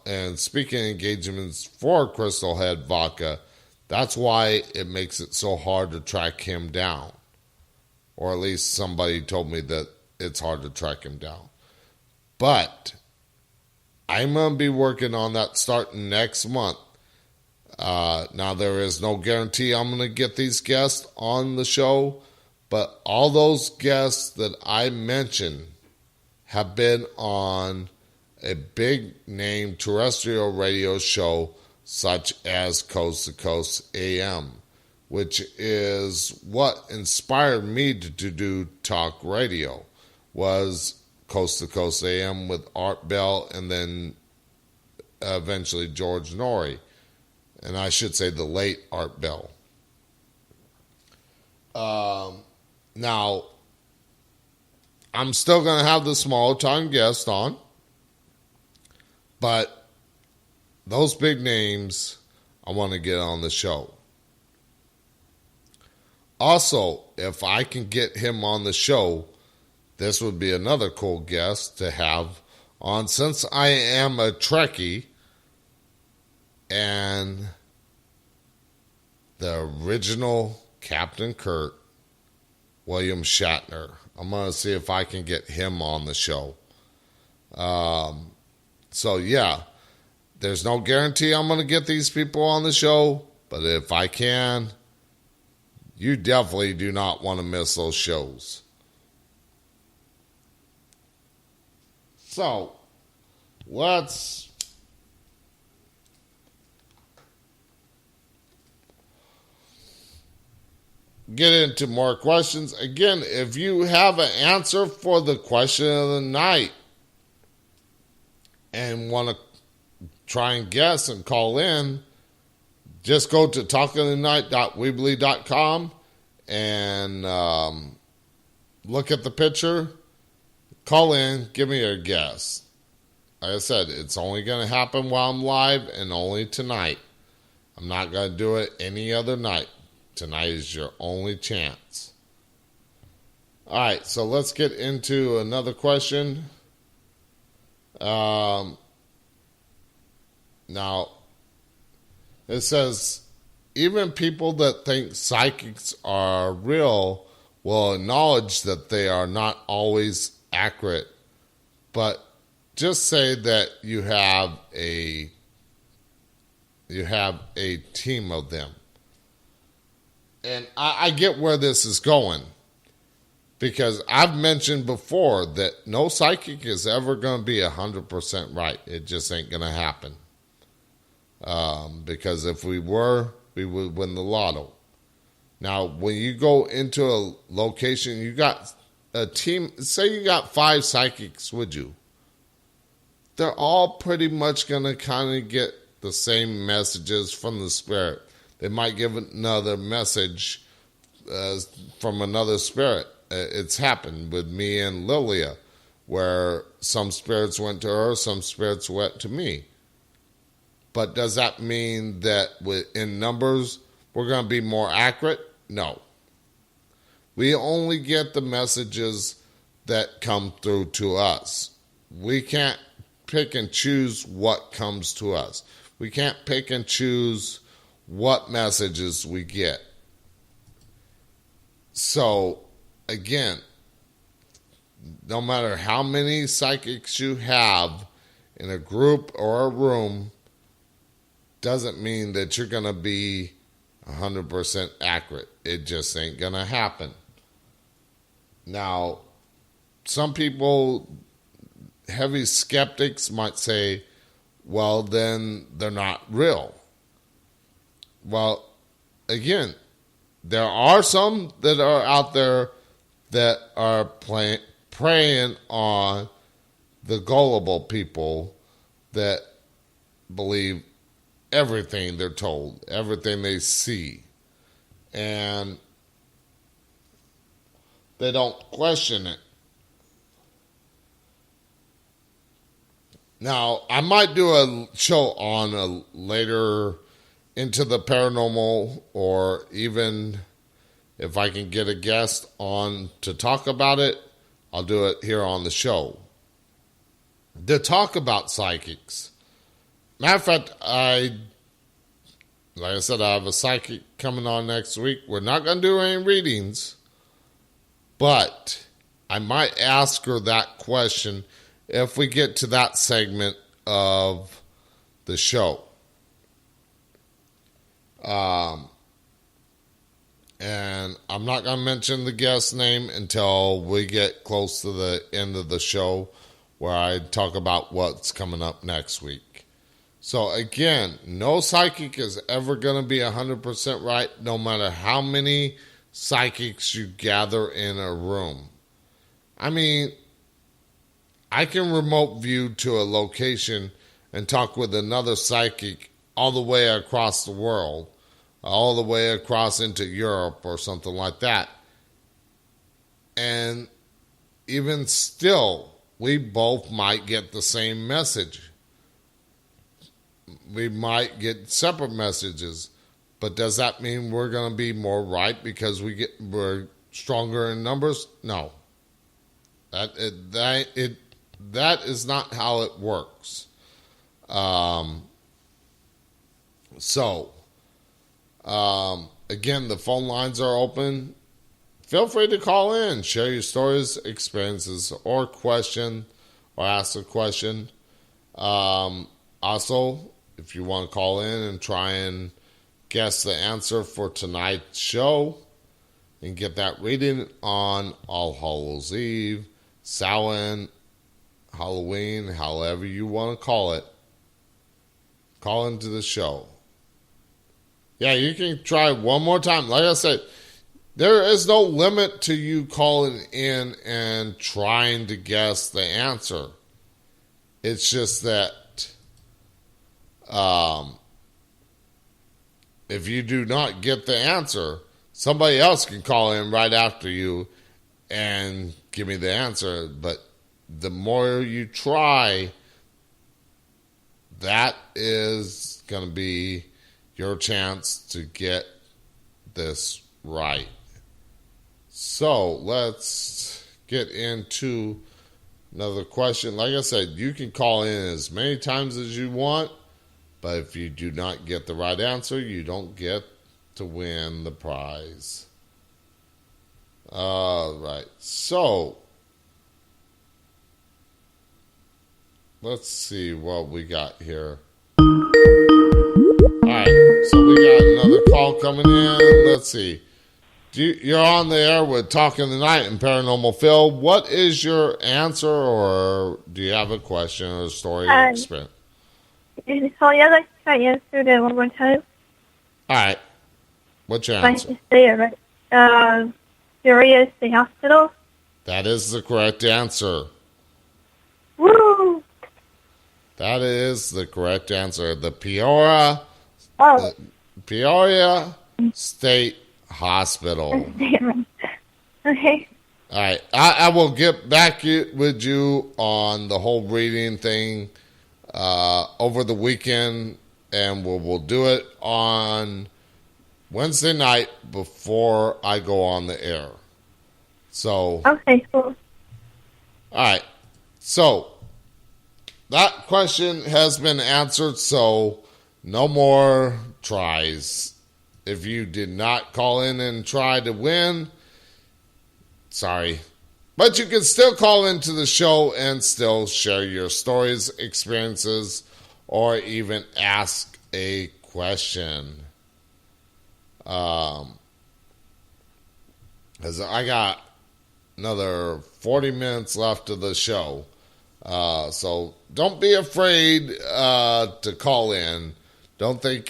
and speaking engagements for Crystal Head Vodka. That's why it makes it so hard to track him down. Or at least somebody told me that it's hard to track him down. But I'm going to be working on that starting next month. Now, there is no guarantee I'm going to get these guests on the show, but all those guests that I mentioned have been on a big name terrestrial radio show such as Coast to Coast AM, which is what inspired me to do talk radio, was Coast to Coast AM with Art Bell and then eventually George Norrie. And I should say the late Art Bell. Now, I'm still going to have the small time guest on, but those big names I want to get on the show. Also, if I can get him on the show, this would be another cool guest to have on, since I am a Trekkie and the original Captain Kirk, William Shatner. I'm going to see if I can get him on the show. So, yeah, there's no guarantee I'm going to get these people on the show, but if I can, you definitely do not want to miss those shows. So, let's get into more questions. Again, if you have an answer for the question of the night and want to try and guess and call in, just go to talkingthenight.weebly.com and look at the picture, call in, give me a guess. Like I said, it's only going to happen while I'm live and only tonight. I'm not going to do it any other night. Tonight is your only chance. All right, so let's get into another question. Now, it says, even people that think psychics are real will acknowledge that they are not always accurate, but just say that you have a team of them. And I get where this is going, because I've mentioned before that no psychic is ever going to be 100% right. It just ain't going to happen. Because if we were, we would win the lotto. Now, when you go into a location, you got a team, say you got 5 psychics with you. They're all pretty much going to kind of get the same messages from the spirit. They might give another message from another spirit. It's happened with me and Lilia, where some spirits went to her, some spirits went to me. But does that mean that in numbers we're going to be more accurate? No. We only get the messages that come through to us. We can't pick and choose what comes to us. We can't pick and choose what messages we get. So, again, no matter how many psychics you have in a group or a room, doesn't mean that you're going to be 100% accurate. It just ain't going to happen. Now, some people, heavy skeptics, might say, well, then they're not real. Well, again, there are some that are out there that are preying on the gullible people that believe everything they're told, everything they see, and they don't question it. Now, I might do a show on a later into the paranormal, or even if I can get a guest on to talk about it, I'll do it here on the show. To talk about psychics. Matter of fact, like I said, I have a psychic coming on next week. We're not going to do any readings, but I might ask her that question if we get to that segment of the show. And I'm not going to mention the guest name until we get close to the end of the show, where I talk about what's coming up next week. So again, no psychic is ever going to be 100% right, no matter how many psychics you gather in a room. I mean, I can remote view to a location and talk with another psychic all the way across the world, all the way across into Europe or something like that. And even still, we both might get the same message. We might get separate messages, But does that mean we're going to be more right because we're stronger in numbers? No. That is not how it works. Again, the phone lines are open. Feel free to call in, share your stories, experiences, or question, or ask a question. Also, if you want to call in and try and guess the answer for tonight's show and get that reading on All Hallows Eve, Samhain, Halloween, however you want to call it, call into the show. Yeah, you can try one more time. Like I said, there is no limit to you calling in and trying to guess the answer. It's just that if you do not get the answer, somebody else can call in right after you and give me the answer. But the more you try, that is going to be your chance to get this right. So let's get into another question. Like I said, you can call in as many times as you want, but if you do not get the right answer, you don't get to win the prize. All right. So let's see what we got here. All right. So we got another call coming in. Let's see. You're on the air with Talking Tonight and Paranormal Phil. What is your answer, or do you have a question or a story or experience? So I'd like to try and answer that one more time. All right. What's your If I answer? can say it right. Peoria State Hospital. That is the correct answer. Woo! That is the correct answer. The Peoria State Hospital. Okay. All right. I will get back with you on the whole reading thing over the weekend, and we'll do it on Wednesday night before I go on the air. So. Okay, cool. All right. So that question has been answered, so no more tries. If you did not call in and try to win, sorry. But you can still call into the show and still share your stories, experiences, or even ask a question. As I got another 40 minutes left of the show. So don't be afraid to call in. Don't think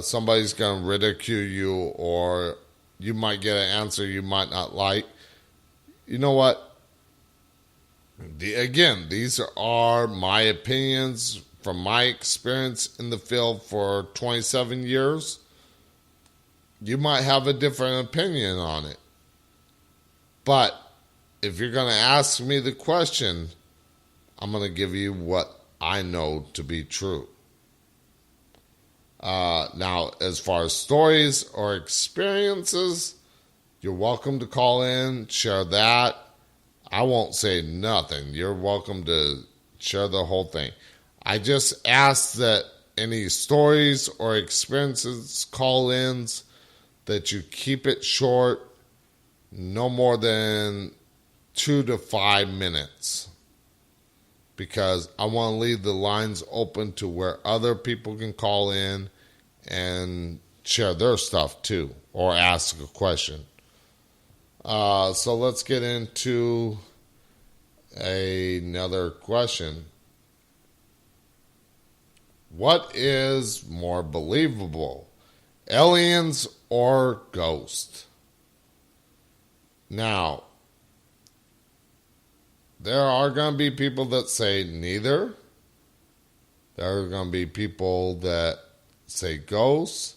somebody's going to ridicule you, or you might get an answer you might not like. You know what? Again, these are my opinions from my experience in the field for 27 years. You might have a different opinion on it. But if you're going to ask me the question, I'm going to give you what I know to be true. Now, as far as stories or experiences, you're welcome to call in, share that. I won't say nothing. You're welcome to share the whole thing. I just ask that any stories or experiences, call-ins, that you keep it short, no more than 2 to 5 minutes. Because I want to leave the lines open to where other people can call in and share their stuff too, or ask a question. So let's get into another question. What is more believable, aliens or ghosts? Now, there are going to be people that say neither. There are going to be people that say ghosts.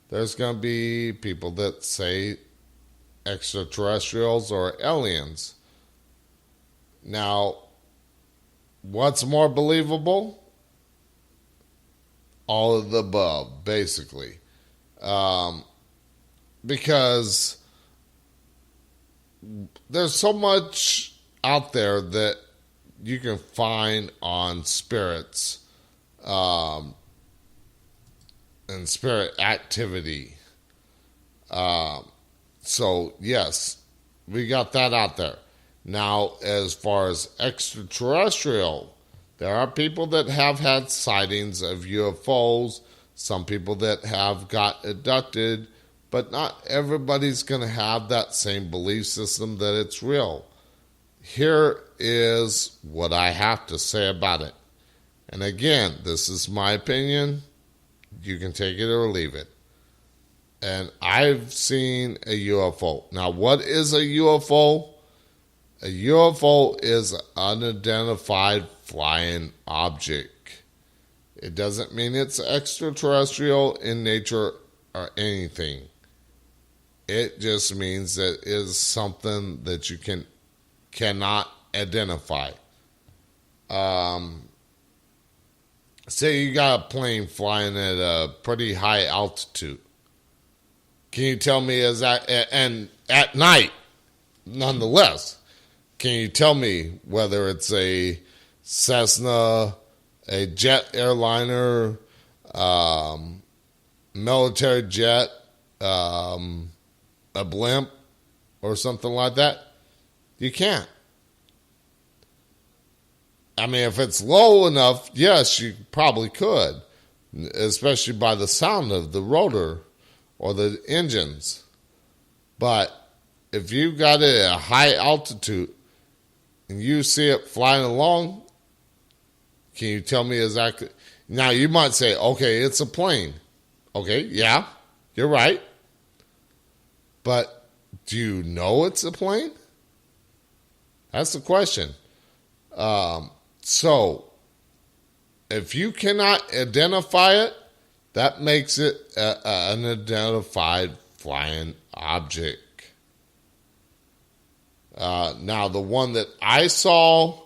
There's going to be people that say extraterrestrials or aliens. Now, what's more believable? All of the above, basically. Because there's so much out there that you can find on spirits and spirit activity. So, yes, we got that out there. Now, as far as extraterrestrial, there are people that have had sightings of UFOs, some people that have got abducted, but not everybody's going to have that same belief system that it's real. Here is what I have to say about it. And again, this is my opinion. You can take it or leave it. And I've seen a UFO. Now, what is a UFO? A UFO is an unidentified flying object. It doesn't mean it's extraterrestrial in nature or anything. It just means that it is something that you cannot identify. Say you got a plane flying at a pretty high altitude. Can you tell me and at night, nonetheless, can you tell me whether it's a Cessna, a jet airliner, military jet, a blimp, or something like that? You can't. I mean, if it's low enough, yes, you probably could, especially by the sound of the rotor or the engines. But if you got it at a high altitude and you see it flying along, can you tell me exactly? Now, you might say, okay, it's a plane. Okay, yeah, you're right. But do you know it's a plane? That's the question. So, if you cannot identify it, that makes it an unidentified flying object. Now, the one that I saw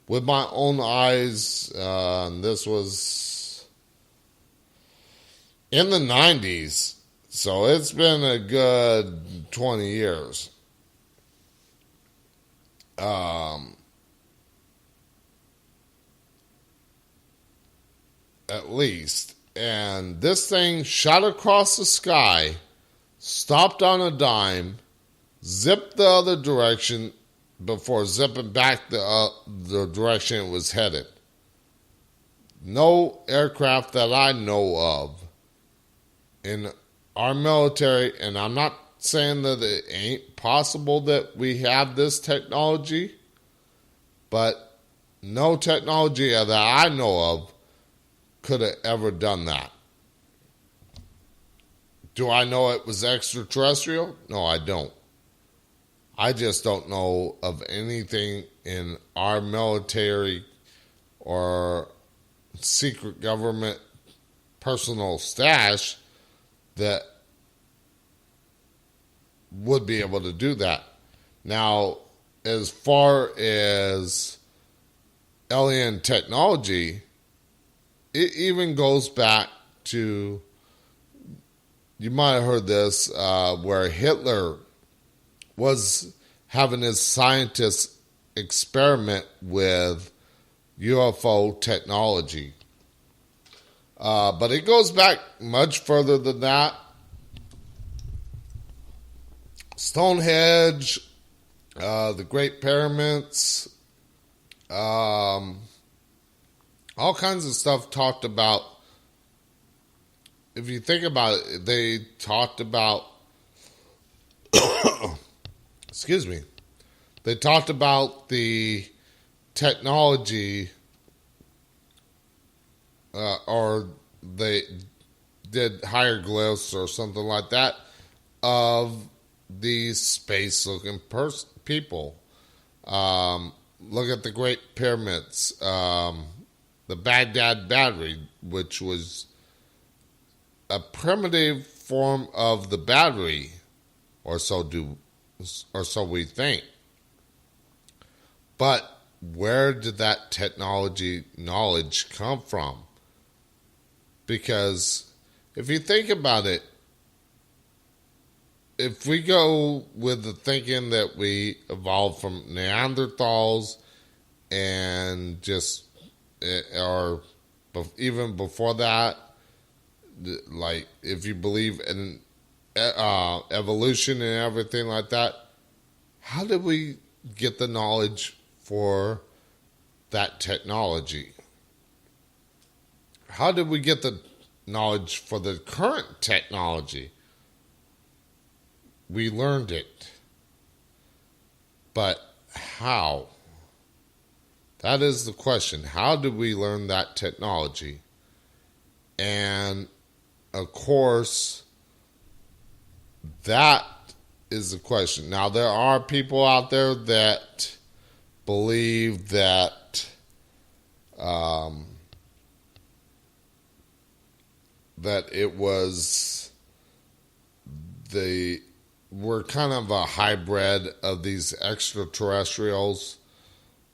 with my own eyes, this was in the 90s, so it's been a good 20 years. At least. And this thing shot across the sky, stopped on a dime, zipped the other direction before zipping back the direction it was headed. No aircraft that I know of in our military, and I'm not saying that it ain't possible that we have this technology, but no technology that I know of could have ever done that. Do I know it was extraterrestrial? No, I don't. I just don't know of anything in our military or secret government personal stash that would be able to do that. Now, as far as alien technology, it even goes back to, you might have heard this, where Hitler was having his scientists experiment with UFO technology. But it goes back much further than that. Stonehenge, the Great Pyramids, all kinds of stuff talked about. If you think about it, they talked about excuse me, they talked about the technology, or they did hieroglyphs or something like that of these space-looking people. Look at the Great Pyramids, the Baghdad Battery, which was a primitive form of the battery, or so we think. But where did that technology knowledge come from? Because if you think about it, if we go with the thinking that we evolved from Neanderthals and just, or even before that, like if you believe in evolution and everything like that, how did we get the knowledge for that technology? How did we get the knowledge for the current technology? We learned it. But how? That is the question. How did we learn that technology? And of course, that is the question. Now, there are people out there that believe that that it was we're kind of a hybrid of these extraterrestrials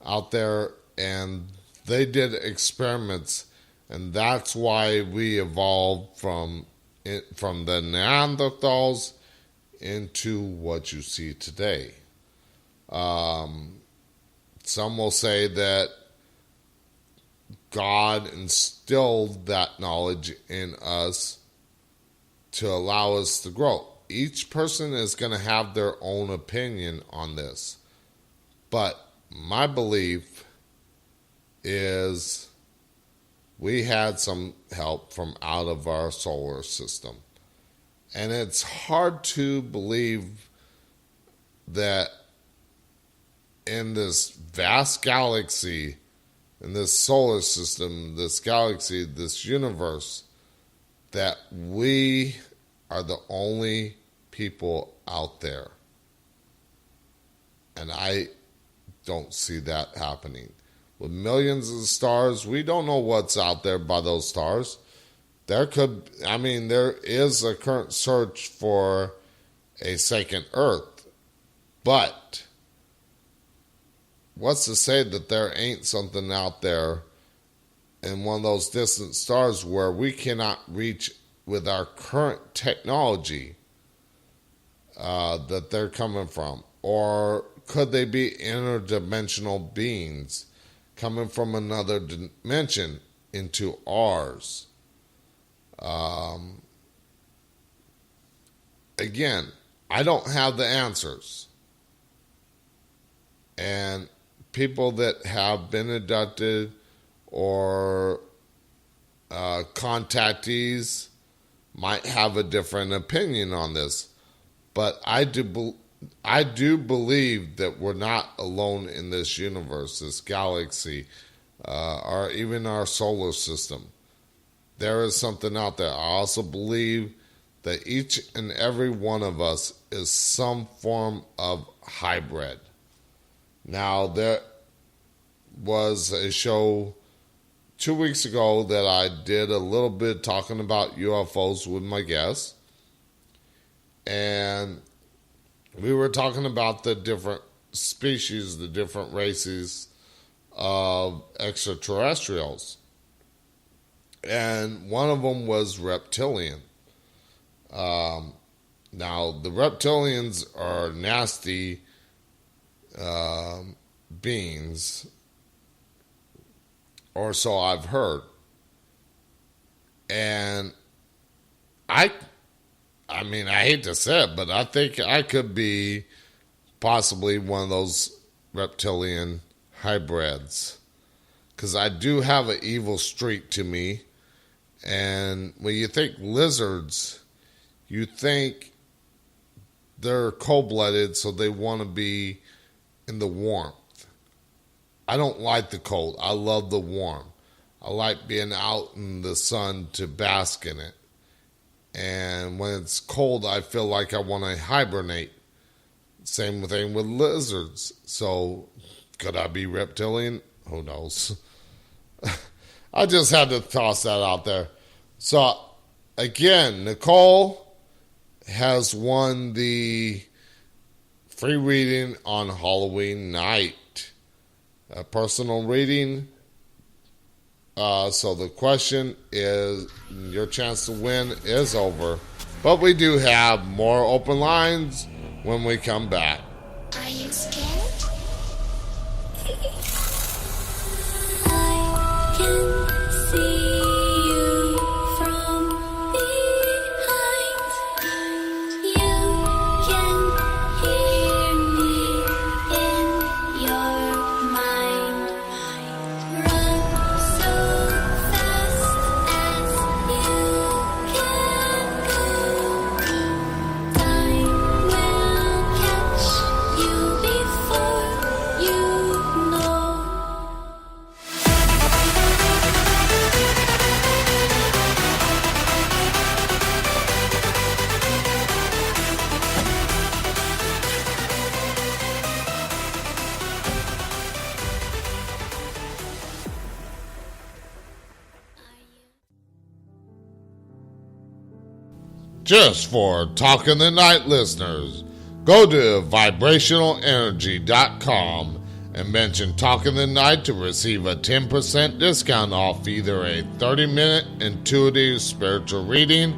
out there, and they did experiments, and that's why we evolved from the Neanderthals into what you see today. Some will say that God instilled that knowledge in us to allow us to grow. Each person is going to have their own opinion on this. But my belief is we had some help from out of our solar system. And it's hard to believe that in this vast galaxy, in this solar system, this galaxy, this universe, that we are the only people out there. And I don't see that happening. With millions of stars, we don't know what's out there by those stars. There is a current search for a second Earth. But what's to say that there ain't something out there in one of those distant stars where we cannot reach with our current technology that they're coming from? Or could they be interdimensional beings coming from another dimension into ours? Again, I don't have the answers. And people that have been abducted or contactees might have a different opinion on this. But I do believe that we're not alone in this universe, this galaxy, or even our solar system. There is something out there. I also believe that each and every one of us is some form of hybrid. Now, there was a show 2 weeks ago that I did a little bit talking about UFOs with my guests. And we were talking about the different species, the different races of extraterrestrials. And one of them was reptilian. Now, the reptilians are nasty beings, or so I've heard. And I hate to say it, but I think I could be possibly one of those reptilian hybrids. Because I do have an evil streak to me. And when you think lizards, you think they're cold-blooded, so they want to be in the warmth. I don't like the cold. I love the warm. I like being out in the sun to bask in it. And when it's cold, I feel like I want to hibernate. Same thing with lizards. So, could I be reptilian? Who knows? I just had to toss that out there. So, again, Nicole has won the free reading on Halloween night. A personal reading So the question is, your chance to win is over. But we do have more open lines when we come back. Are you scared? I can see you from behind. You can hear me in your mind. Run so fast as you can go. Time will catch you before you know. Just for Talking the Night listeners, go to vibrationalenergy.com and mention Talking the Night to receive a 10% discount off either a 30-minute intuitive spiritual reading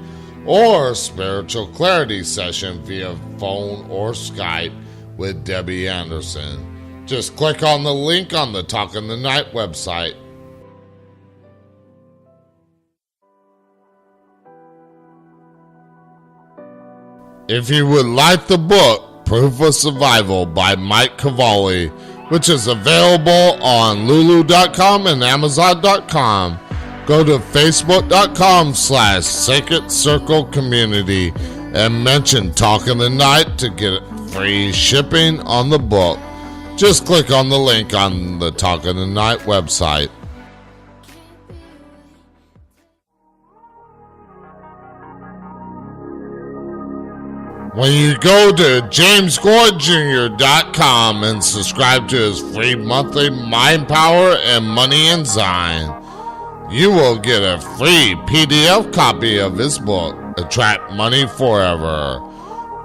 or spiritual clarity session via phone or Skype with Debbie Anderson. Just click on the link on the Talking the Night website. If you would like the book, Proof of Survival by Mike Cavalli, which is available on Lulu.com and Amazon.com, go to Facebook.com/Sacred Circle Community and mention Talking the Night to get free shipping on the book. Just click on the link on the Talking the Night website. When you go to JamesGordJr.com and subscribe to his free monthly Mind Power and Money Enzyme, you will get a free PDF copy of his book, Attract Money Forever.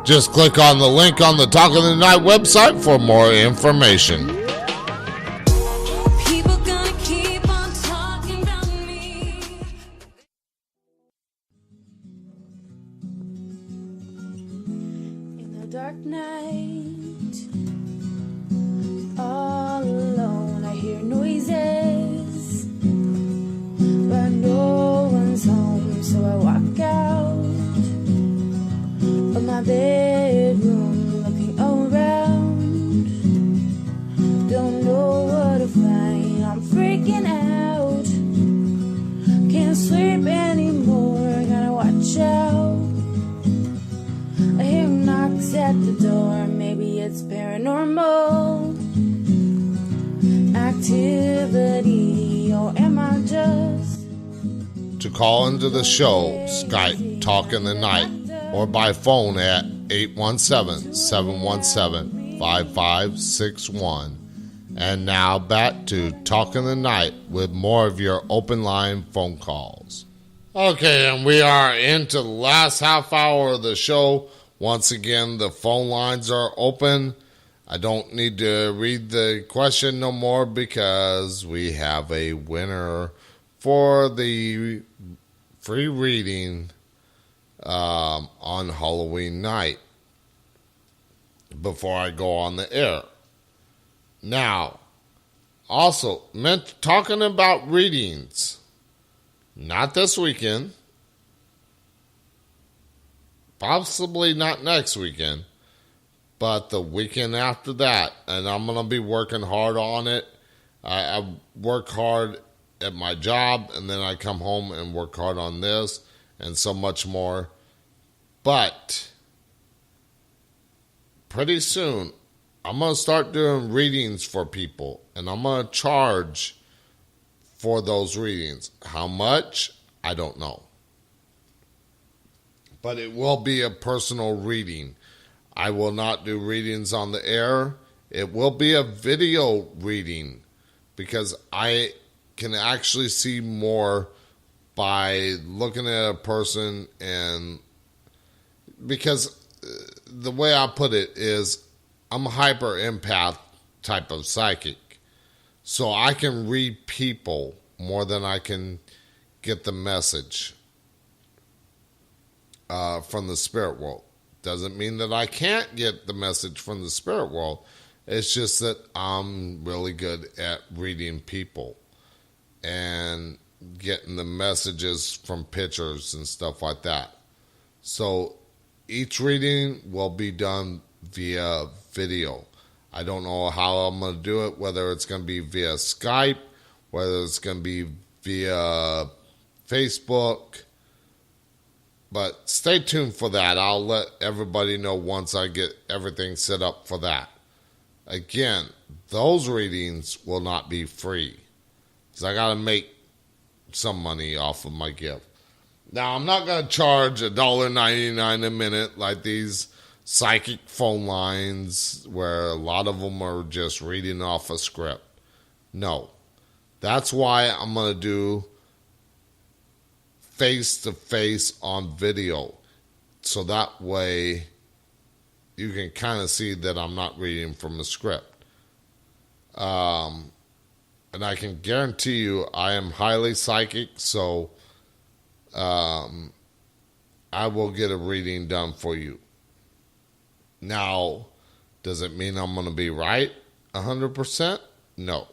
Just click on the link on the Talk of the Night website for more information. People gonna keep on talking about me. In the dark night, all alone, I hear noises, but no one's home, so I walk out of my bedroom, looking around, don't know what to find, I'm freaking out, can't sleep anymore, gotta watch out. I hear knocks at the door, maybe it's paranormal activity, or am I just To call into the show, Skype Talking the Night, or by phone at 817-717-5561. And now back to Talking the Night with more of your open line phone calls. Okay, and we are into the last half hour of the show. Once again, the phone lines are open. I don't need to read the question no more because we have a winner for the free reading on Halloween night before I go on the air. Now, also, talking about readings, not this weekend, possibly not next weekend, but the weekend after that, and I'm going to be working hard on it. I work hard at my job, and then I come home and work hard on this, and so much more. But pretty soon, I'm going to start doing readings for people, and I'm going to charge for those readings. How much? I don't know. But it will be a personal reading. I will not do readings on the air. It will be a video reading because I can actually see more by looking at a person, and because the way I put it is I'm a hyper empath type of psychic. So I can read people more than I can get the message from the spirit world. Doesn't mean that I can't get the message from the spirit world. It's just that I'm really good at reading people and getting the messages from pictures and stuff like that. So each reading will be done via video. I don't know how I'm going to do it, whether it's going to be via Skype, whether it's going to be via Facebook. But stay tuned for that. I'll let everybody know once I get everything set up for that. Again, those readings will not be free, because I got to make some money off of my gift. Now, I'm not going to charge $1.99 a minute like these psychic phone lines where a lot of them are just reading off a script. No. That's why I'm going to do face-to-face on video. So that way you can kind of see that I'm not reading from a script. And I can guarantee you I am highly psychic, so I will get a reading done for you. Now, does it mean I'm going to be right 100%? No.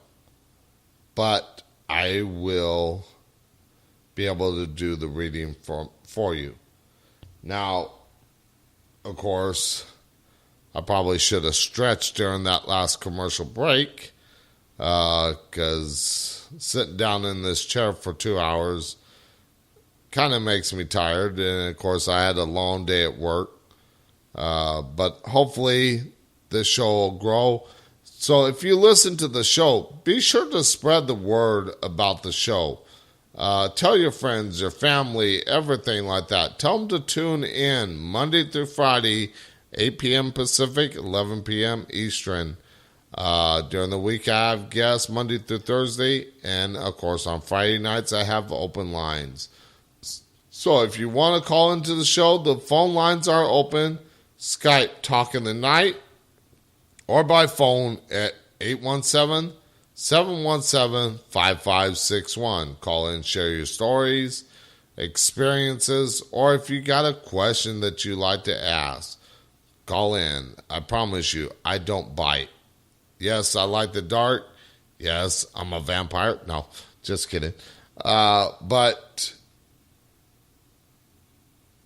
But I will be able to do the reading for you. Now, of course, I probably should have stretched during that last commercial break, because sitting down in this chair for 2 hours kind of makes me tired. And, of course, I had a long day at work. But hopefully this show will grow. So if you listen to the show, be sure to spread the word about the show. Tell your friends, your family, everything like that. Tell them to tune in Monday through Friday, 8 p.m. Pacific, 11 p.m. Eastern. During the week, I have guests Monday through Thursday. And, of course, on Friday nights, I have open lines. So if you want to call into the show, the phone lines are open. Skype Talk in the Night, or by phone at 817-717-5561. Call in, share your stories, experiences, or if you got a question that you like to ask, call in. I promise you, I don't bite. Yes, I like the dark. Yes, I'm a vampire. No, just kidding. But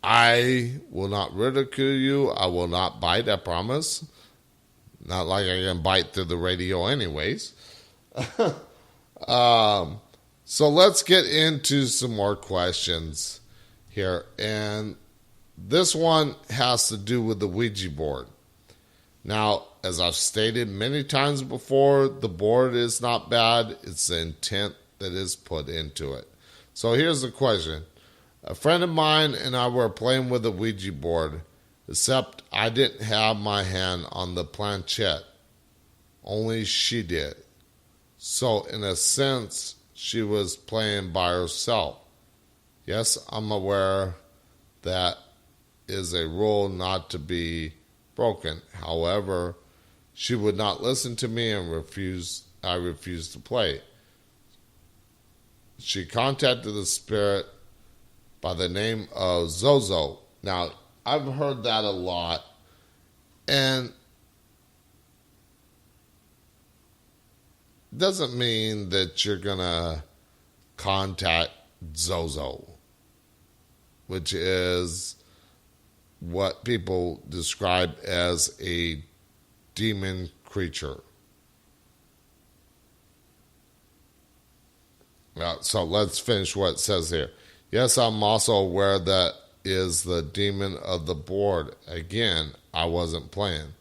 I will not ridicule you. I will not bite, I promise. Not like I can bite through the radio anyways. So let's get into some more questions here. And this one has to do with the Ouija board. Now, as I've stated many times before, the board is not bad. It's the intent that is put into it. So here's the question. A friend of mine and I were playing with a Ouija board, except I didn't have my hand on the planchette. Only she did. So, in a sense, she was playing by herself. Yes, I'm aware that is a rule not to be broken. However, she would not listen to me and I refused to play. She contacted the spirit by the name of Zozo. Now, I've heard that a lot, and doesn't mean that you're going to contact Zozo, which is what people describe as a demon creature. So let's finish what it says here. Yes, I'm also aware that is the demon of the board. Again, I wasn't playing.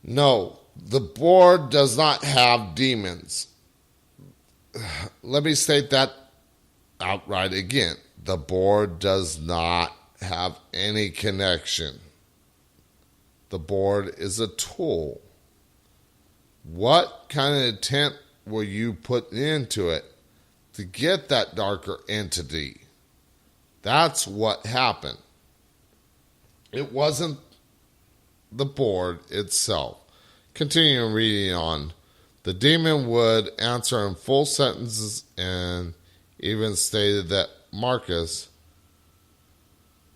No, the board does not have demons. Let me state that outright again. The board does not have any connection. The board is a tool. What kind of intent were you putting into it to get that darker entity? That's what happened. It wasn't the board itself. Continuing reading on, The demon would answer in full sentences and even stated that Marcus,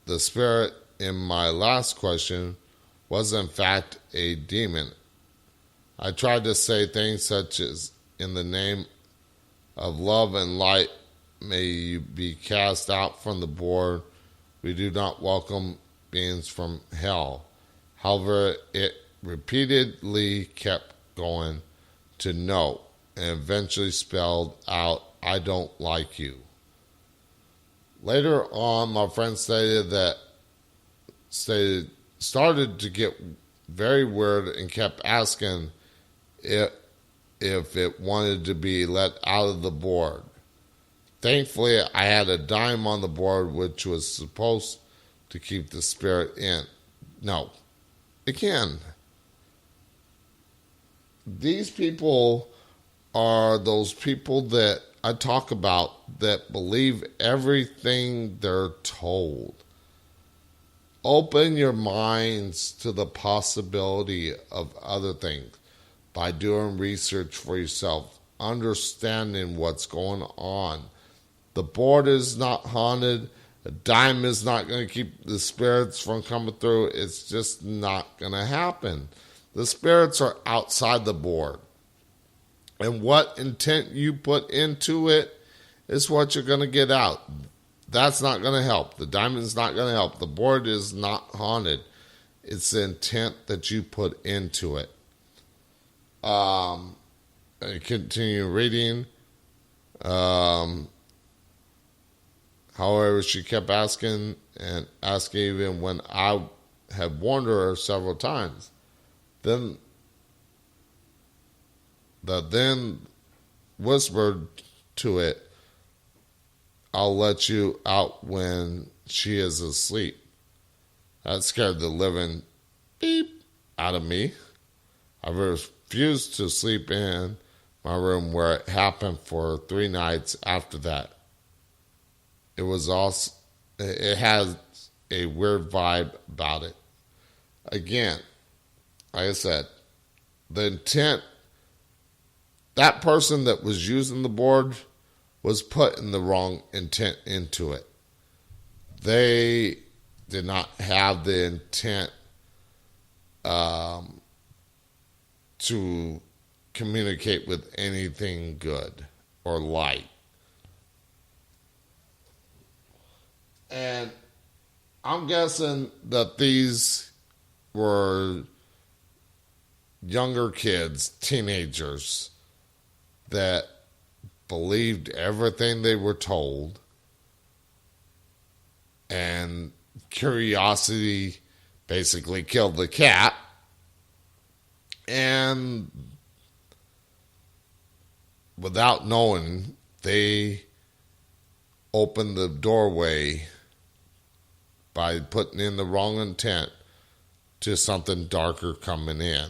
the spirit in my last question, was in fact a demon. I tried to say things such as, in the name of love and light, may you be cast out from the board. We do not welcome beings from hell. However, it repeatedly kept going to no, and eventually spelled out, I don't like you. Later on, my friend started to get very weird and kept asking if it wanted to be let out of the board. Thankfully, I had a dime on the board, which was supposed to keep the spirit in. No, again, these people are those people that I talk about that believe everything they're told. Open your minds to the possibility of other things by doing research for yourself, understanding what's going on. The board is not haunted. A dime is not going to keep the spirits from coming through. It's just not going to happen. The spirits are outside the board. And what intent you put into it is what you're going to get out. That's not going to help. The diamond's not going to help. The board is not haunted. It's the intent that you put into it. I continue reading. However, she kept asking and asking even when I had warned her several times. Then whispered to it, I'll let you out when she is asleep. That scared the living beep out of me. I refused to sleep in my room where it happened for 3 nights after that. It has a weird vibe about it. Again, like I said, the intent, that person that was using the board was putting the wrong intent into it. They did not have the intent to communicate with anything good or light. And I'm guessing that these were younger kids, teenagers, that believed everything they were told, and curiosity basically killed the cat, and without knowing, they opened the doorway by putting in the wrong intent to something darker coming in.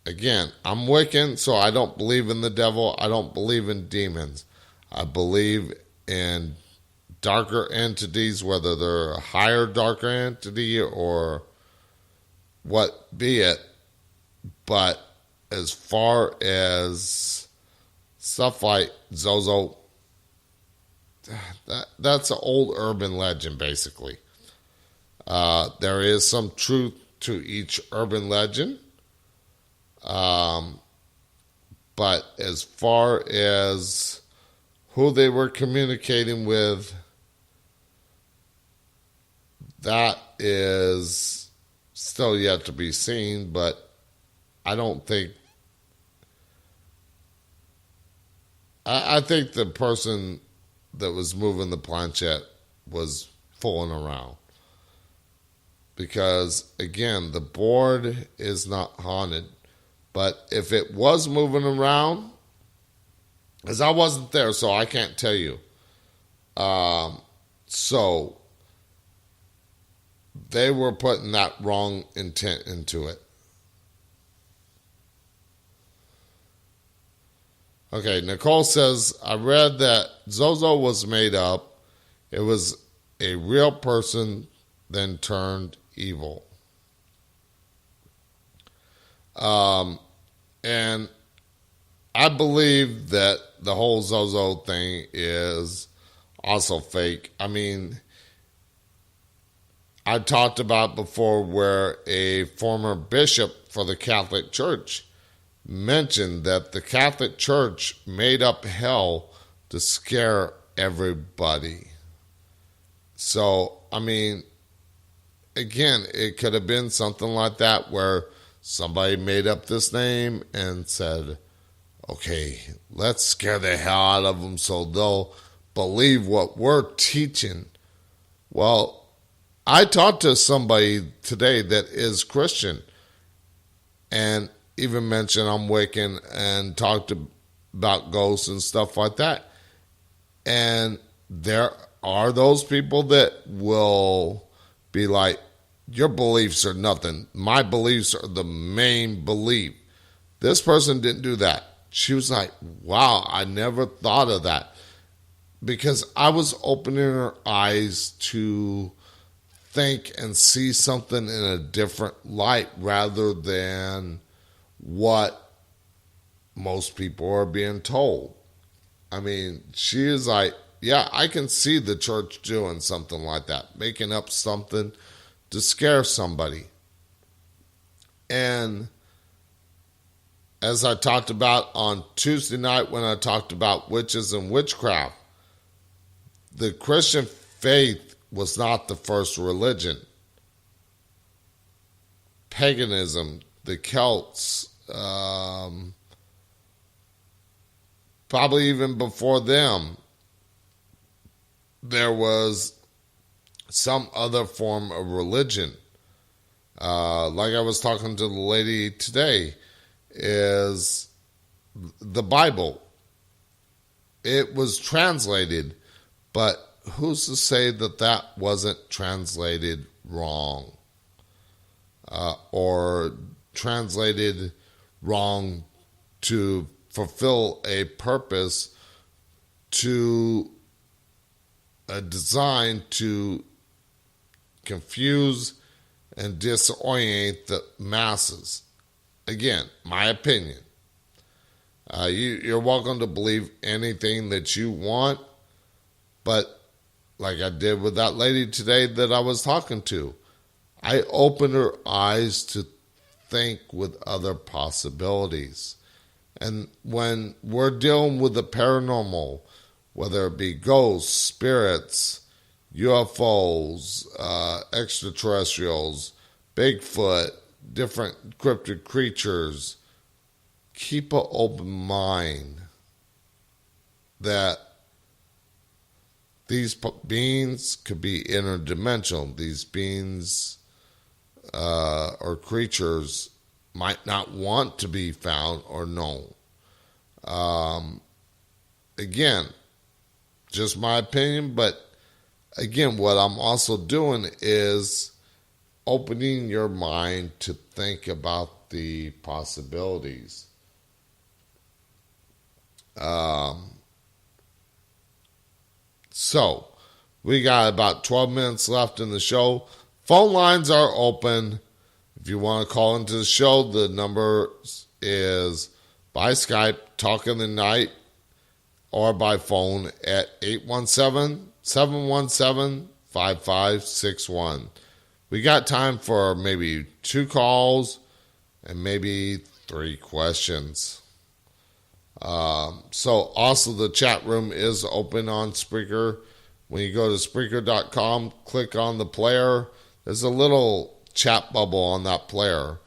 Again, I'm Wiccan, so I don't believe in the devil. I don't believe in demons. I believe in darker entities, whether they're a higher, darker entity or what be it. But as far as stuff like Zozo, that's an old urban legend, basically. There is some truth to each urban legend. But as far as who they were communicating with, that is still yet to be seen, but I don't think, I think the person that was moving the planchette was fooling around. Because, again, the board is not haunted. But if it was moving around, because I wasn't there, so I can't tell you. So they were putting that wrong intent into it. Okay, Nicole says, I read that Zozo was made up. It was a real person, then turned evil. And I believe that the whole Zozo thing is also fake. I mean, I talked about before where a former bishop for the Catholic Church mentioned that the Catholic Church made up hell to scare everybody. So, I mean, again, it could have been something like that where somebody made up this name and said, okay, let's scare the hell out of them so they'll believe what we're teaching. Well, I talked to somebody today that is Christian and even mentioned I'm Wiccan and talked about ghosts and stuff like that. And there are those people that will be like, your beliefs are nothing. My beliefs are the main belief. This person didn't do that. She was like, wow, I never thought of that. Because I was opening her eyes to think and see something in a different light rather than what most people are being told. I mean, she is like, yeah, I can see the church doing something like that, making up something to scare somebody. And as I talked about on Tuesday night when I talked about witches and witchcraft, the Christian faith was not the first religion. Paganism, the Celts, probably even before them, there was some other form of religion. Like I was talking to the lady today, is the Bible. It was translated, but who's to say that that wasn't translated wrong? Or translated wrong to fulfill a purpose, to a design to confuse and disorient the masses. Again, my opinion. You're welcome to believe anything that you want, but like I did with that lady today that I was talking to, I opened her eyes to think with other possibilities. And when we're dealing with the paranormal, whether it be ghosts, spirits, UFOs, extraterrestrials, Bigfoot, different cryptid creatures, keep an open mind that these beings could be interdimensional. These beings or creatures might not want to be found or known. Again, just my opinion, but again, what I'm also doing is opening your mind to think about the possibilities. So, we got about 12 minutes left in the show. Phone lines are open. If you want to call into the show, the number is by Skype, Talk in the Night, or by phone at 817-717-5561. We got time for maybe 2 calls and maybe 3 questions. So also the chat room is open on Spreaker. When you go to Spreaker.com, click on the player. There's a little chat bubble on that player.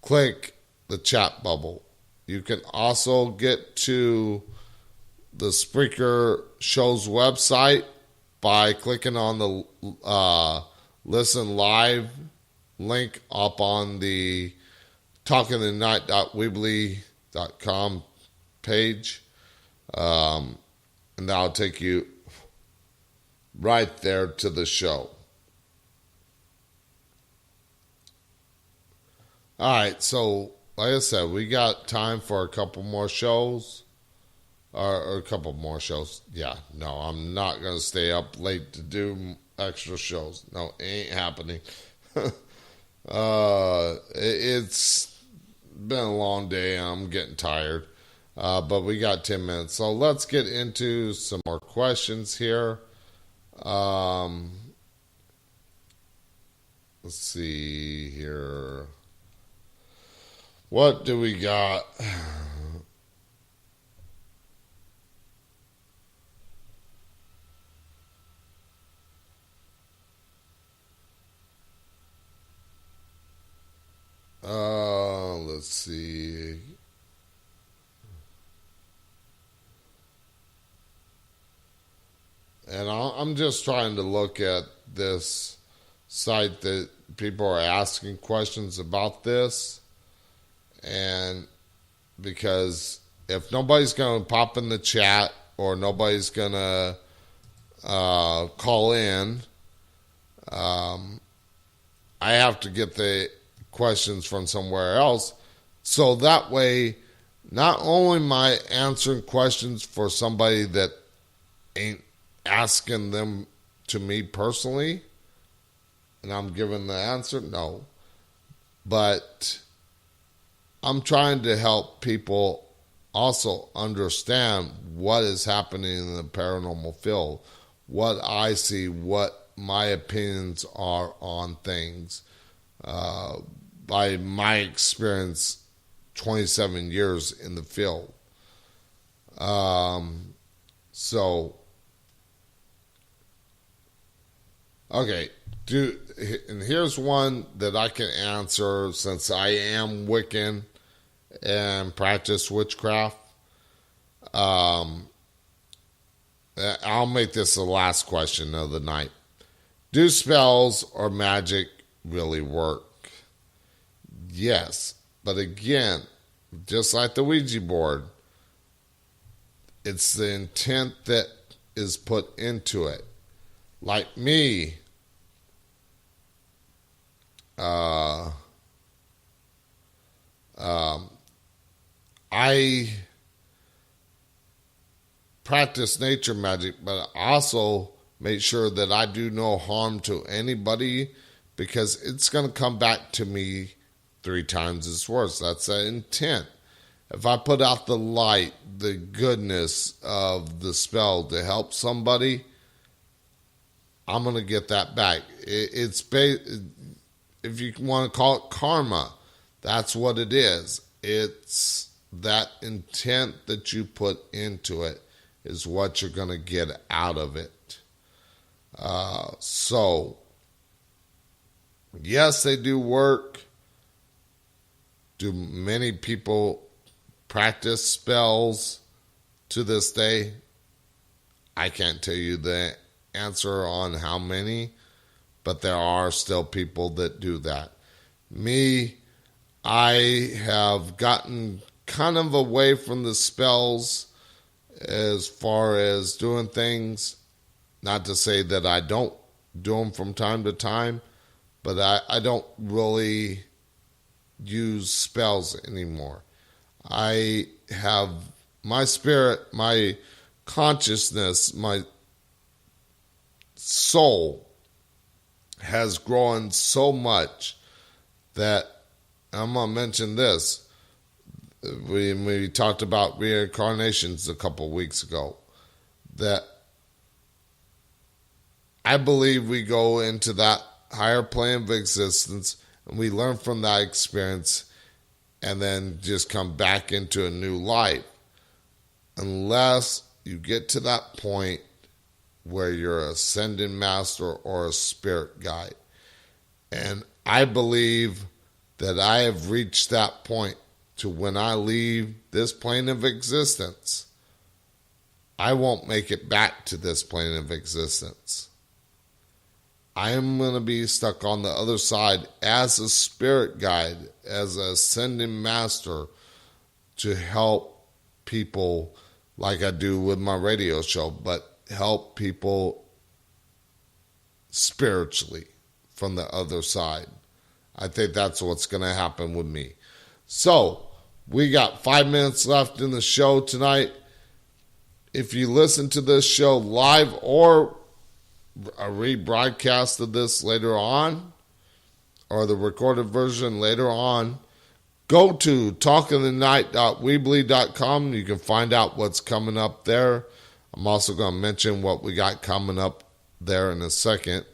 Click the chat bubble. You can also get to the Spreaker show's website by clicking on the Listen Live link up on the talkingthenight.weebly.com page. And that'll take you right there to the show. All right, so like I said, we got time for a couple more shows. Or a couple more shows. Yeah, no, I'm not going to stay up late to do extra shows. No, it ain't happening. It's been been a long day. I'm getting tired. But we got 10 minutes. So let's get into some more questions here. Let's see here. What do we got? Let's see. And I'm just trying to look at this site that people are asking questions about this. And because if nobody's going to pop in the chat or nobody's going to call in, I have to get the questions from somewhere else. So that way, not only am I answering questions for somebody that ain't asking them to me personally, and I'm giving the answer, no. But I'm trying to help people also understand what is happening in the paranormal field, what I see, what my opinions are on things. By my experience, 27 years in the field. Okay, and here's one that I can answer since I am Wiccan and practice witchcraft. I'll make this the last question of the night. Do spells or magic really work? Yes, but again, just like the Ouija board, it's the intent that is put into it. Like me, I practice nature magic, but I also make sure that I do no harm to anybody because it's going to come back to me 3 times as worse. That's the intent. If I put out the light, the goodness of the spell to help somebody, I'm going to get that back. It's if you want to call it karma, that's what it is. It's that intent that you put into it is what you're going to get out of it. So, yes, they do work. Do many people practice spells to this day? I can't tell you the answer on how many, but there are still people that do that. Me, I have gotten kind of away from the spells as far as doing things. Not to say that I don't do them from time to time, but I don't really use spells anymore. I have my spirit, my consciousness, my soul has grown so much that I'm going to mention this. We talked about reincarnations a couple weeks ago, that I believe we go into that higher plane of existence and we learn from that experience and then just come back into a new life. Unless you get to that point where you're a ascended master or a spirit guide. And I believe that I have reached that point to when I leave this plane of existence, I won't make it back to this plane of existence. I am going to be stuck on the other side as a spirit guide, as an ascending master to help people like I do with my radio show, but help people spiritually from the other side. I think that's what's going to happen with me. So, we got 5 minutes left in the show tonight. If you listen to this show live or a rebroadcast of this later on, or the recorded version later on, go to talkingthenight.weebly.com. You can find out what's coming up there. I'm also going to mention what we got coming up there in a second.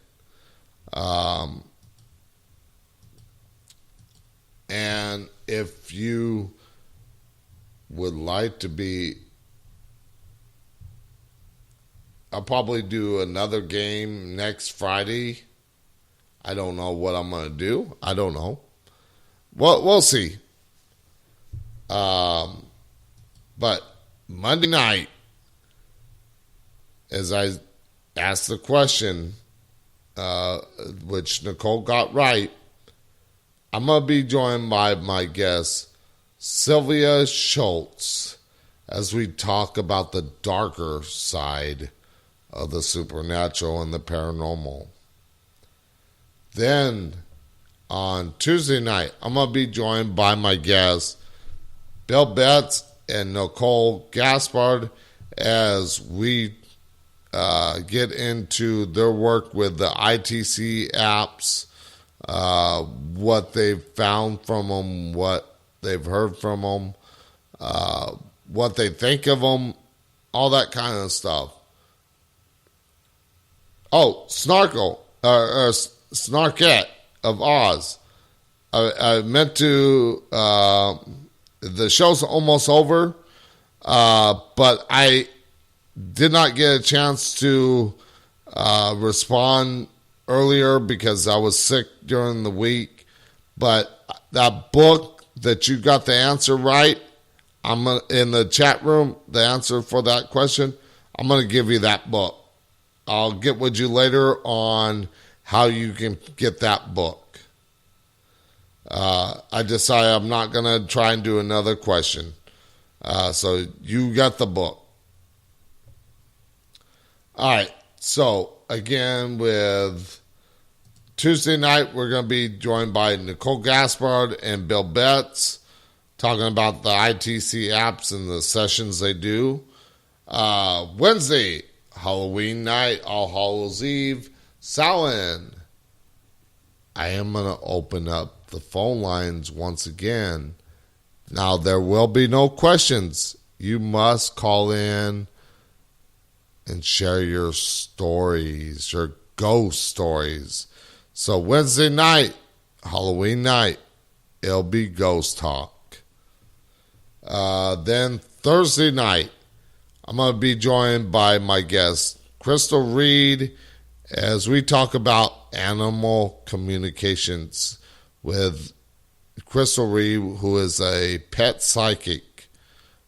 And if you would like to be, I'll probably do another game next Friday. I don't know what I'm going to do. I don't know. Well, we'll see. But Monday night, as I asked the question, which Nicole got right, I'm going to be joined by my guest, Sylvia Schultz, as we talk about the darker side of the supernatural and the paranormal. Then, on Tuesday night, I'm going to be joined by my guests, Bill Betts and Nicole Gaspard, as we get into their work with the ITC apps, what they've found from them, what they've heard from them, what they think of them, all that kind of stuff. Oh, Snarkette of Oz. I meant to, the show's almost over, but I did not get a chance to respond earlier because I was sick during the week. But that book that you got the answer right, I'm gonna, in the chat room, the answer for that question, I'm going to give you that book. I'll get with you later on how you can get that book. I decided I'm not going to try and do another question. So you got the book. All right. So again, with Tuesday night, we're going to be joined by Nicole Gaspard and Bill Betts, talking about the ITC apps and the sessions they do. Wednesday, Halloween night, All Hallows Eve, Samhain. I am going to open up the phone lines once again. Now, there will be no questions. You must call in and share your stories, your ghost stories. So Wednesday night, Halloween night, it'll be ghost talk. Then Thursday night, I'm going to be joined by my guest, Crystal Reed, as we talk about animal communications with Crystal Reed, who is a pet psychic.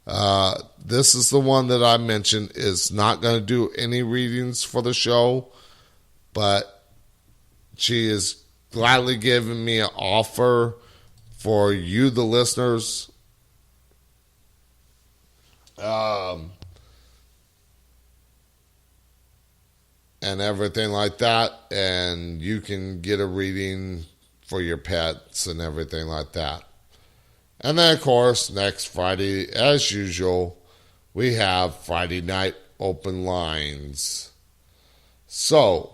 This is the one that I mentioned is not going to do any readings for the show, but she is gladly giving me an offer for you, the listeners. And everything like that, and you can get a reading for your pets and everything like that. And then, of course, next Friday, as usual, we have Friday night open lines. So,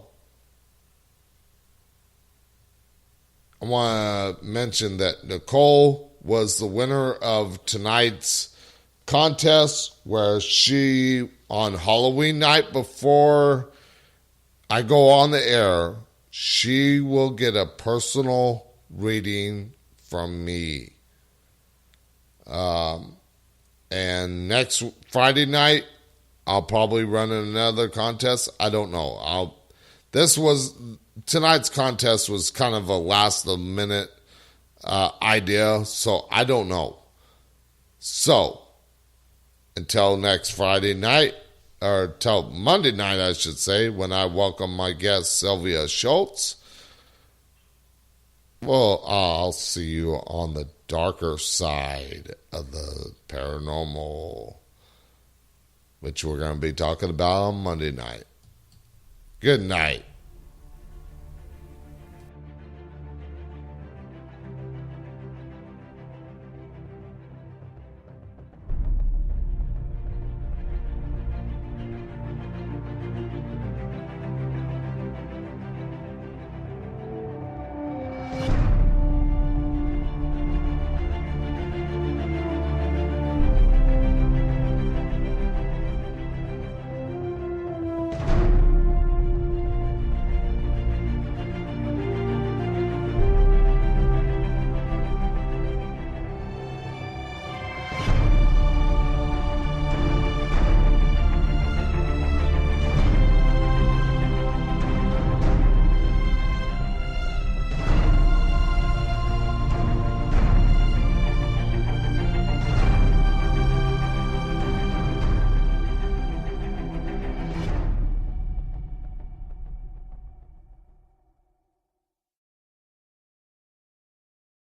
I want to mention that Nicole was the winner of tonight's contest, where she, on Halloween night before I go on the air, she will get a personal reading from me. And next Friday night, I'll probably run another contest. I don't know. Tonight's contest was kind of a last minute idea, so I don't know. So, until next Friday night, or till Monday night, I should say, when I welcome my guest, Sylvia Schultz. Well, I'll see you on the darker side of the paranormal, which we're going to be talking about on Monday night. Good night.